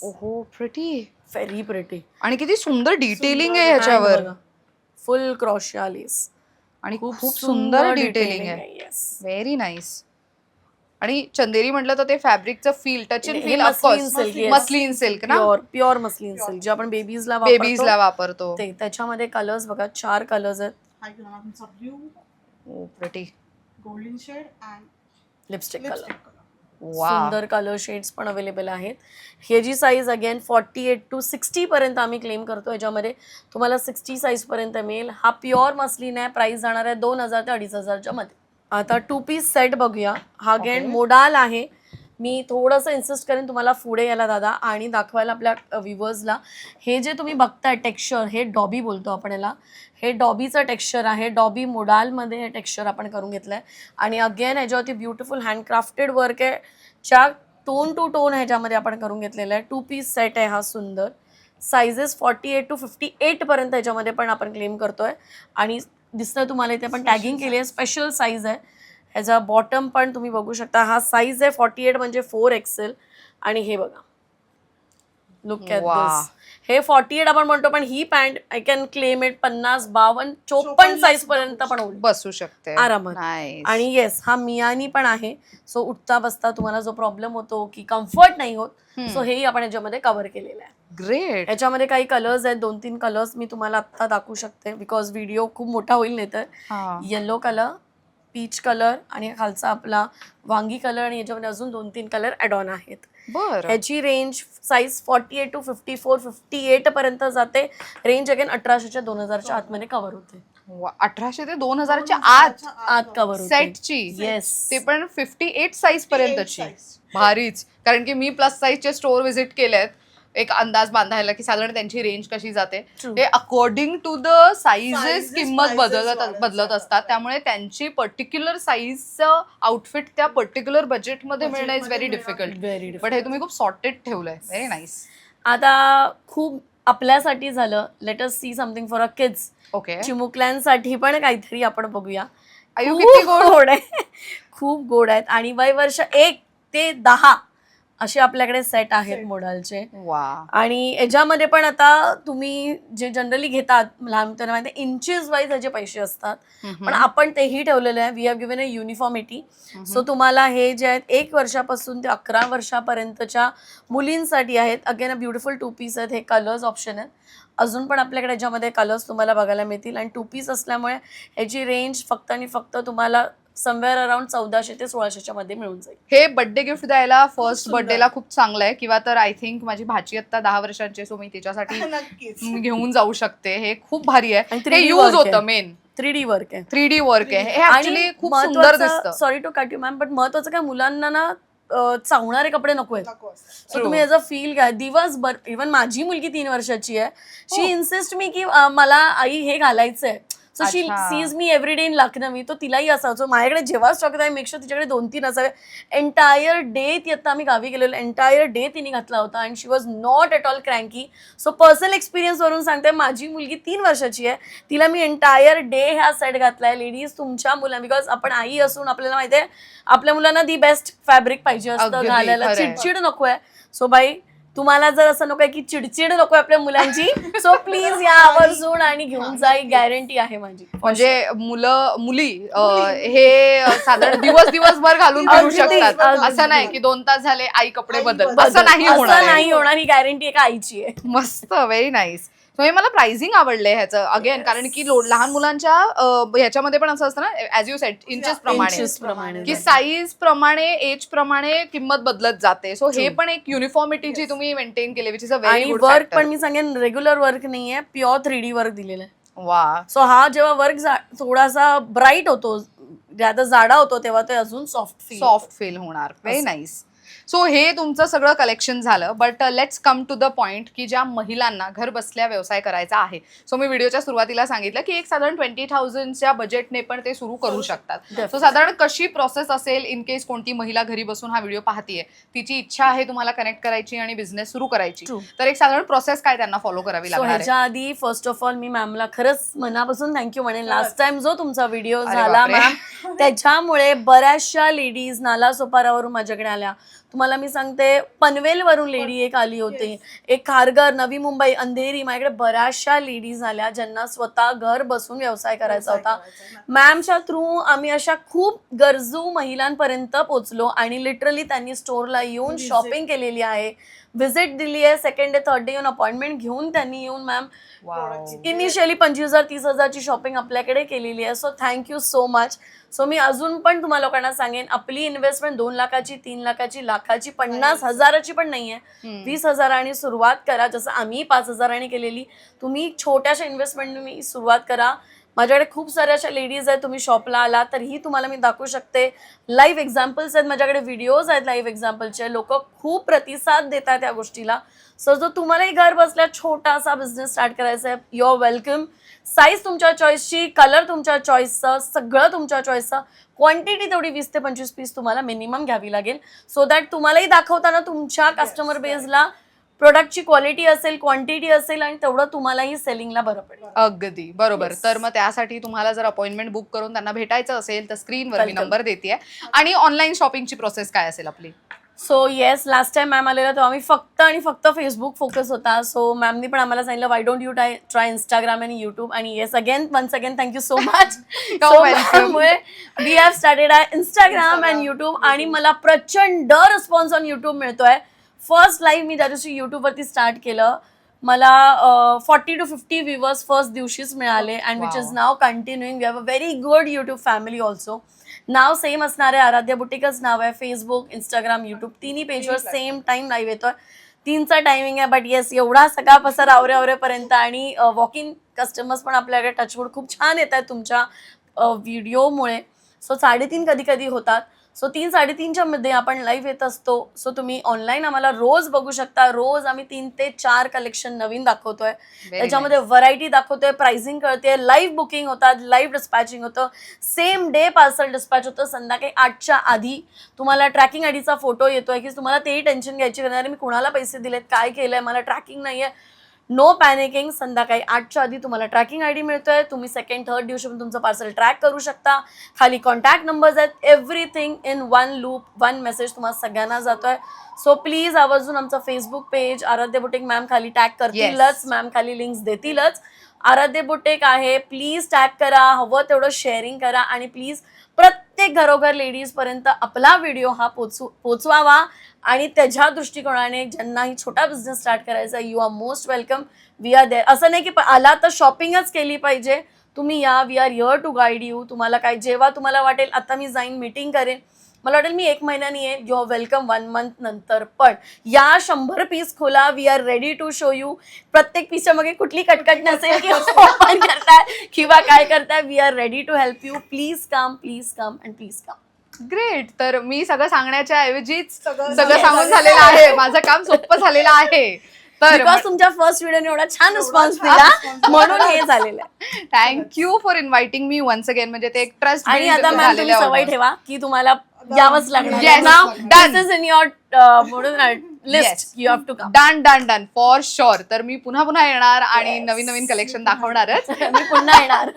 ओहो प्रिटी, व्हेरी प्रिटी. आणि किती सुंदर डिटेलिंग आहे ह्याच्यावर. फुल क्रॉशिया लेस आणि खूप सुंदर डिटेलिंग आहे. Very nice. आणि चंदेरी म्हटलं तर ते फॅब्रिकचं फील, touch and feel muslin silk ना, प्युअर मस्लिन सिल्क जे आपण बेबीजला वापरतो ते. त्याच्यामध्ये कलर्स बघा 4 कलर्स आहेत. Pretty golden shade and lipstick colour. सुंदर कलर शेड्स पण अवेलेबल आहेत. हे जी साईज अगेन 48 to 60 पर्यंत आम्ही क्लेम करतो. याच्यामध्ये तुम्हाला 60 साईज पर्यंत मिळेल. हा प्युअर मस्लिन आहे. प्राइस जाणार आहे 2000 ते 2500 मध्ये. आता 2 पीस सेट बघूया. हा अगेन Okay. मोडाल आहे. मी थोडंसं इन्सिस्ट करेन तुम्हाला पुढे यायला दादा आणि दाखवायला आपल्या व्ह्युअर्सला. हे जे तुम्ही बघताय टेक्स्चर, हे डॉबी बोलतो आपण याला. हे डॉबीचं टेक्स्चर आहे. डॉबी मोडालमध्ये हे टेक्स्चर आपण करून घेतलंय आणि अगेन ह्याच्यावरती ब्युटिफुल हँडक्राफ्टेड वर्क आहे, ज्या टोन टू टोन ह्याच्यामध्ये आपण करून घेतलेलं आहे. 2 पीस सेट आहे हा सुंदर. सायझेस 48 to 58 पर्यंत ह्याच्यामध्ये पण आपण क्लेम करतोय आणि दिसतंय तुम्हाला इथे आपण टॅगिंग केली आहे. स्पेशल साईज आहे. ह्याचा बॉटम पण तुम्ही बघू शकता. हा साईज आहे 48 म्हणजे 4XL आणि हे बघा, लुक ॲट Wow. दिस. हे 48 आपण म्हणतो, पण ही pant I can claim it 50, 52, 54 size पर्यंत पण होईल बसू शकते आरामात. Nice. आणि येस, हा मियानी पण आहे. सो उठता बसता तुम्हाला जो प्रॉब्लेम होतो की कम्फर्ट नाही होत, सो हेही आपण याच्यामध्ये कव्हर केलेलं आहे. ग्रेट. याच्यामध्ये काही कलर्स आहेत, 2-3 कलर्स मी तुम्हाला आत्ता दाखवू शकते बिकॉज व्हिडिओ खूप मोठा होईल नाही तर. येलो कलर, पीच कलर आणि खालचा आपला वांगी कलर आणि याच्यामध्ये अजून 2-3 कलर ॲड ऑन आहेत. बरं. ह्याची रेंज साईज 48 to 54, 58 पर्यंत जाते. रेंज अगेन 1800च्या 2000च्या आतमध्ये कव्हर होते. 1800 ते 2000च्या आत आत कव्हर होते. सेटची. येस. ते पण 58 साईज पर्यंतची. भारीच. कारण की मी प्लस साईजचे स्टोअर व्हिजिट केलेत, एक अंदाज बांधायला की साधारण त्यांची रेंज कशी जाते. True. ते according to the sizes Sizes, किंमत prices बदलत असतात. त्यामुळे त्यांची पर्टिक्युलर साईजचं आउटफिट त्या पर्टिक्युलर बजेटमध्ये मिळणं is very difficult. Very but हे तुम्ही खूप सॉर्टेड ठेवलंय. Very nice. आता खूप आपल्यासाठी झालं. Let us see something for a kids. Okay. चिमुकल्यांसाठी पण काहीतरी आपण बघूया. आयु खूप किती गोड. गोड आहे. खूप गोड आहेत आणि वय वर्ष 1 ते 10 असे आपल्याकडे सेट आहेत मोडालचे. वा. आणि याच्यामध्ये पण आता तुम्ही जे जनरली घेतात लहान मुलांना माहिती इंचेस वाईज ह्याचे पैसे असतात, पण आपण तेही ठेवलेलं आहे. We have given a uniformity. सो तुम्हाला हे जे आहेत 1 वर्षापासून ते 11 वर्षापर्यंतच्या मुलींसाठी आहेत. अगेन अ ब्युटिफुल 2 पीस आहेत. हे कलर्स ऑप्शन आहेत. अजून पण आपल्याकडे याच्यामध्ये कलर्स तुम्हाला बघायला मिळतील आणि 2 पीस असल्यामुळे ह्याची रेंज फक्त आणि फक्त तुम्हाला समवेअर अराउंड 1400 ते 1600च्या मध्ये मिळून जाईल. हे बर्थडे गिफ्ट द्यायला फर्स्ट सुंदर. बर्थडेला खूप चांगलं आहे. किंवा तर आय थिंक माझी भाची आता 10 वर्षांची आहे, सो मी तिच्यासाठी नक्कीच. घेऊन जाऊ शकते. हे खूप भारी आहे. आणि हे 3D यूज work होतं आहे. मेन 3D वर्क आहे. 3D वर्क आहे. हे ऍक्च्युली खूप सुंदर दिसतं. Sorry to cut you ma'am, but महत्वाचं काय, मुलांना ना चावणारे कपडे नको आहेत. नको असतं. सो तुम्ही याचा फील घ्या दिवसभर. इव्हन माझी मुलगी 3 वर्षाची आहे. शी इन्सिस्ट मी की मला आई हे घालायचंय. सो शी अच्छा. Sees me every day in Lucknowi. तो तिलाही असावं. माझ्याकडे जेव्हा स्टॉक आहे मेक शुअर तिच्याकडे 2-3 असावे. एंटायर डे ती आता आम्ही गावी गेलेलो, एंटायर डे तिने घातला होता and she was not at all क्रँकी. So personal experience वरून सांगते, माझी मुलगी 3 वर्षाची आहे, तिला मी एंटायर डे ह्या सेट घातलाय. लेडीज तुमच्या मुलांना, बिकॉज आपण आई असून आपल्याला माहिती आहे आपल्या मुलांना दी बेस्ट फॅब्रिक पाहिजे असतं अगदी घालायला. खरंय. चिडचिड नको आहे. सो बाई तुम्हाला जर असं नको आहे की चिडचिड नको आहे आपल्या मुलांची, सो प्लीज या आवर्जून आणि घेऊन जा. गॅरंटी आहे माझी. म्हणजे मुली हे साधारण दिवसभर घालून फिरू अगदी, शकतात. अगदी. असं नाही की 2 तास झाले आई कपडे आई बदल, बदल. असं नाही असं होणार. नाही होणार. ही गॅरंटी एका आईची आहे. मस्त. Very nice. हे मला प्राइसिंग आवडलंय ह्याचं अगेन, कारण की लहान मुलांच्या ह्याच्यामध्ये पण असं असतं ना, as you sed inches Inches प्रमाणे प्रमाणे की साईज प्रमाणे एज प्रमाणे किंमत बदलत जाते. सो हे पण एक युनिफॉर्मिटी जी तुम्ही मेंटेन केली, विच इज अ व्हेरी आणि गुड वर्क पण मी सांगेन रेग्युलर वर्क नाहीये, प्युअर 3D वर्क दिलेलं आहे. वा. सो हा जेव्हा वर्क थोडासा ब्राईट होतो, ज्यादा जाडा होतो, तेव्हा ते अजून सॉफ्ट फील होणार. Very nice. सो हे तुमचं सगळं कलेक्शन झालं. But let's come to the point की ज्या महिलांना घर बसल्या व्यवसाय करायचा आहे. सो मी व्हिडिओच्या सुरुवातीला सांगितलं की एक साधारण 20,000च्या बजेटने पण ते सुरू करू शकतात. सो साधारण कशी प्रोसेस असेल इन केस कोणती महिला घरी बसून हा व्हिडिओ पाहतीये, तिची इच्छा आहे तुम्हाला कनेक्ट करायची आणि बिझनेस सुरू करायची, तर एक साधारण प्रोसेस काय त्यांना फॉलो करावी लागणार आहे? ह्याच्या आधी फर्स्ट ऑफ ऑल मी मॅमला खरंच मनापासून थँक्यू म्हणेन. लास्ट टाइम जो तुमचा व्हिडिओ अरे झाला बापरे. मॅम, त्याच्यामुळे बऱ्याचशा लेडीज नाला सोपारावरून माझ्याकडे आल्या. तुम्हाला मी सांगते, पनवेलवरून लेडी एक आली होती, एक खारघर, नवी मुंबई, अंधेरी, माझ्याकडे बऱ्याचशा लेडीज आल्या ज्यांना स्वतः घर बसून व्यवसाय करायचा होता. मॅमच्या थ्रू आम्ही अशा खूप गरजू महिलांपर्यंत पोहोचलो आणि लिटरली त्यांनी स्टोअरला येऊन शॉपिंग केलेली आहे, व्हिजिट दिली आहे. 2nd डे 3rd डे येऊन अपॉइंटमेंट घेऊन त्यांनी येऊन मॅम इनिशियली 25,000-30,000ची शॉपिंग आपल्याकडे केलेली आहे. So thank you so much. So मी अजून पण तुम्हाला लोकांना सांगेन, आपली इन्व्हेस्टमेंट 2 लाखाची, 3 लाखाची, लाखाची, 50,000ची पण नाहीये. 20,000 सुरुवात करा. जसं आम्ही 5,000 केलेली, तुम्ही छोट्याशा इन्व्हेस्टमेंटनी सुरुवात करा. माझ्याकडे खूप साऱ्या अशा लेडीज आहेत, तुम्ही शॉपला आला तरीही तुम्हाला मी दाखवू शकते. लाईव्ह एक्झाम्पल्स आहेत माझ्याकडे, व्हिडिओज आहेत लाईव्ह एक्झाम्पलचे. लोक खूप प्रतिसाद देत आहेत त्या गोष्टीला. सो जर तुम्हालाही घर बसल्या छोटासा बिझनेस स्टार्ट करायचा आहे, यू आर वेलकम. साईज तुमच्या चॉईसची, कलर तुमच्या चॉईसचं, सगळं तुमच्या चॉईसचं. क्वांटिटी तेवढी 20 ते 25 पीस तुम्हाला मिनिमम घ्यावी लागेल, सो दॅट तुम्हालाही दाखवताना तुमच्या कस्टमर बेसला प्रोडक्टची क्वालिटी असेल, क्वांटिटी असेल आणि तेवढं तुम्हालाही सेलिंगला बरं पडेल. अगदी बरोबर. तर मग त्यासाठी तुम्हाला जर अपॉइंटमेंट बुक करून त्यांना भेटायचं असेल तर स्क्रीनवर मी नंबर देते. आणि ऑनलाईन शॉपिंगची प्रोसेस काय असेल आपली? So yes, last time ma'am आलेला तेव्हा आम्ही फक्त आणि फक्त फेसबुक फोकस होता. सो मॅमनी पण आम्हाला सांगितलं why don't you try Instagram आणि युट्यूब. आणि yes, once again thank you so much. त्यामुळे we have started Instagram and YouTube आणि मला प्रचंड रिस्पॉन्स ऑन युट्यूब मिळतोय. फर्स्ट लाईव्ह मी ज्या दिवशी युट्यूबवरती स्टार्ट केलं, मला 40 to 50 व्ह्यूवर्स फर्स्ट दिवशीच मिळाले. And which is now continuing. We have a very good YouTube family also. नाव सेम असणार आहे, आराध्या बुटीकच नाव आहे. फेसबुक, इंस्टाग्राम, युट्यूब तिन्ही पेजवर सेम टाइम लाईव्ह येतोय. 3चा टायमिंग आहे. बट येस, एवढा सगळा पसार आवरेपर्यंत. आणि वॉक इन कस्टमर्स पण आपल्याकडे टचवूड खूप छान येत आहेत तुमच्या व्हिडिओमुळे. सो 3.5 कधी कधी होतात. सो 3-3.5च्या मध्ये आपण लाईव्ह येत असतो. सो तुम्ही ऑनलाईन आम्हाला रोज बघू शकता. रोज आम्ही 3 ते 4 कलेक्शन नवीन दाखवतोय. त्याच्यामध्ये व्हरायटी दाखवतोय, प्राइसिंग कळते, लाईव्ह बुकिंग होतात, लाईव्ह डिस्पॅचिंग होतं, सेम डे पार्सल डिस्पॅच होतं. संध्याकाळी 8च्या आधी तुम्हाला ट्रॅकिंग आयडीचा फोटो येतोय की तुम्हाला तेही टेन्शन घ्यायची नाही, मी कुणाला पैसे दिलेत, काय केलंय, मला ट्रॅकिंग नाहीये. No panicking. संध्याकाळी 8च्या आधी तुम्हाला ट्रॅकिंग आयडी मिळतोय. तुम्ही 2nd, 3rd दिवशी पण तुमचं पार्सल ट्रॅक करू शकता. खाली कॉन्टॅक्ट नंबर्स आहेत. Everything in one loop, one message तुम्हाला सगळ्यांना जातोय. सो प्लीज आवर्जून आमचं फेसबुक पेज आराध्य बुटीक मॅम खाली टॅग करतीलच, मॅम खाली लिंक्स देतीलच. आराध्य बुटीक आहे, प्लीज टॅग करा, हवं तेवढं शेअरिंग करा. आणि प्लीज प्रत्येक घरोघर लेडीजपर्यंत आपला व्हिडिओ हा पोचवावा. आणि त्याच्या दृष्टिकोनाने ज्यांनाही छोटा बिझनेस स्टार्ट करायचा, you are most welcome. We are there. असं नाही की आला तर शॉपिंगच केली पाहिजे. तुम्ही या, we are here to guide you. तुम्हाला काय जेव्हा तुम्हाला वाटेल आता मी जाईन मीटिंग करेन, मला वाटेल मी 1 महिन्यानी आहे, यू आर वेलकम 1 मंथ नंतर. पण या 100 पीस खोला, we are ready to show you. प्रत्येक पीसच्या मागे कुठली कटकट नसेल की ओपन करताय किंवा काय करताय. We are ready to help you. Please come and please come. Great. तर मी सगळं सांगण्याच्या ऐवजीच सगळं सांगून झालेलं आहे. माझं काम सोपं झालेलं आहे. तर तुमच्या फर्स्ट व्हिडिओने एवढा छान रिस्पॉन्स दिला म्हणून हे झालेलं आहे. Thank you for inviting me once again. म्हणजे ते एक ट्रस्ट. आणि आता मॅम तुम्ही सवय ठेवा की तुम्हाला यावंच लागणार. Least you have to come. Done for sure. तर मी पुन्हा येणार आणि नवीन कलेक्शन दाखवणारच. मी पुन्हा येणार.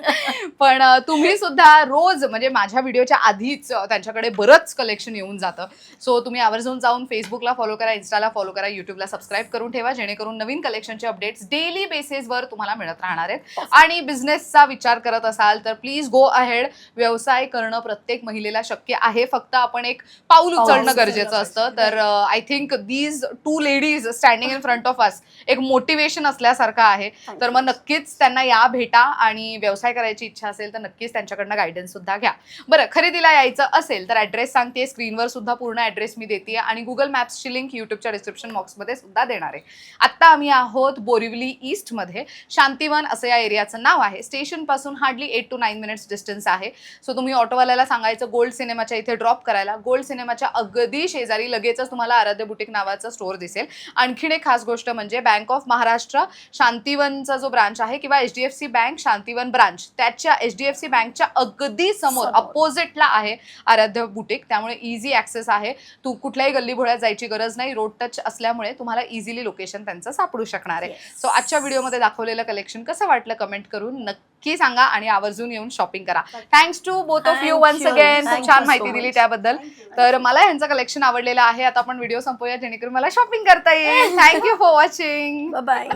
पण तुम्ही सुद्धा रोज म्हणजे माझ्या व्हिडिओच्या आधीच त्यांच्याकडे बरंच कलेक्शन येऊन जातं. सो तुम्ही आवर्जून जाऊन फेसबुकला फॉलो करा, इंस्टाला फॉलो करा, युट्यूबला सबस्क्राईब करून ठेवा, जेणेकरून नवीन कलेक्शनचे अपडेट्स डेली बेसिसवर तुम्हाला मिळत राहणार आहेत. आणि बिझनेसचा विचार करत असाल तर प्लीज गो अहेड. व्यवसाय करणं प्रत्येक महिलेला शक्य आहे, फक्त आपण एक पाऊल उचलणं गरजेचं असतं. तर I think these 2 ladies standing in front of us एक मोटिवेशन असल्यासारखं आहे. तर मग नक्कीच त्यांना या भेटा आणि व्यवसाय करायची इच्छा असेल तर नक्कीच त्यांच्याकडनं गायडन्स सुद्धा घ्या. बरं, खरेदीला यायचं असेल तर ॲड्रेस सांगते, स्क्रीनवर सुद्धा पूर्ण ॲड्रेस मी देते आणि गुगल मॅप्सची लिंक युट्यूबच्या डिस्क्रिप्शन बॉक्समध्ये सुद्धा देणार आहे. आत्ता आम्ही आहोत बोरिवली ईस्टमध्ये. शांतिवन असं या एरियाचं नाव आहे. स्टेशनपासून हार्डली 8 to 9 मिनिट्स डिस्टन्स आहे. सो तुम्ही ऑटोवाल्याला सांगायचं गोल्ड सिनेमाच्या इथे ड्रॉप करायला. गोल्ड सिनेमाच्या अगदी शेजारी लगेचच तुम्हाला आराध्य बुटीक नावाचं स्टोअर दिसेल. आणखीन एक खास गोष्ट म्हणजे बँक ऑफ महाराष्ट्र शांतिवनचा जो ब्रांच आहे किंवा HDFC बँक शांतिवन ब्रांच, त्याच्या HDFC बँकच्या अगदी समोर अपोजिटला आहे आराध्य बुटीक. त्यामुळे इझी ॲक्सेस आहे. तू कुठल्याही गल्लीभोळ्यात जायची गरज नाही. रोड टच असल्यामुळे तुम्हाला इझिली लोकेशन त्यांचं सापडू शकणार आहे. सो आजच्या व्हिडिओमध्ये दाखवलेलं कलेक्शन कसं वाटलं कमेंट करून नक्की सांगा आणि आवर्जून येऊन शॉपिंग करा. Thanks to both of you once again. खूप छान माहिती दिली त्याबद्दल. तर मला ह्यांचं कलेक्शन आवडलेलं आहे. आता आपण व्हिडिओ संपवूया जेणेकरून मला शॉपिंग करता येईल. Thank you for watching. बाय.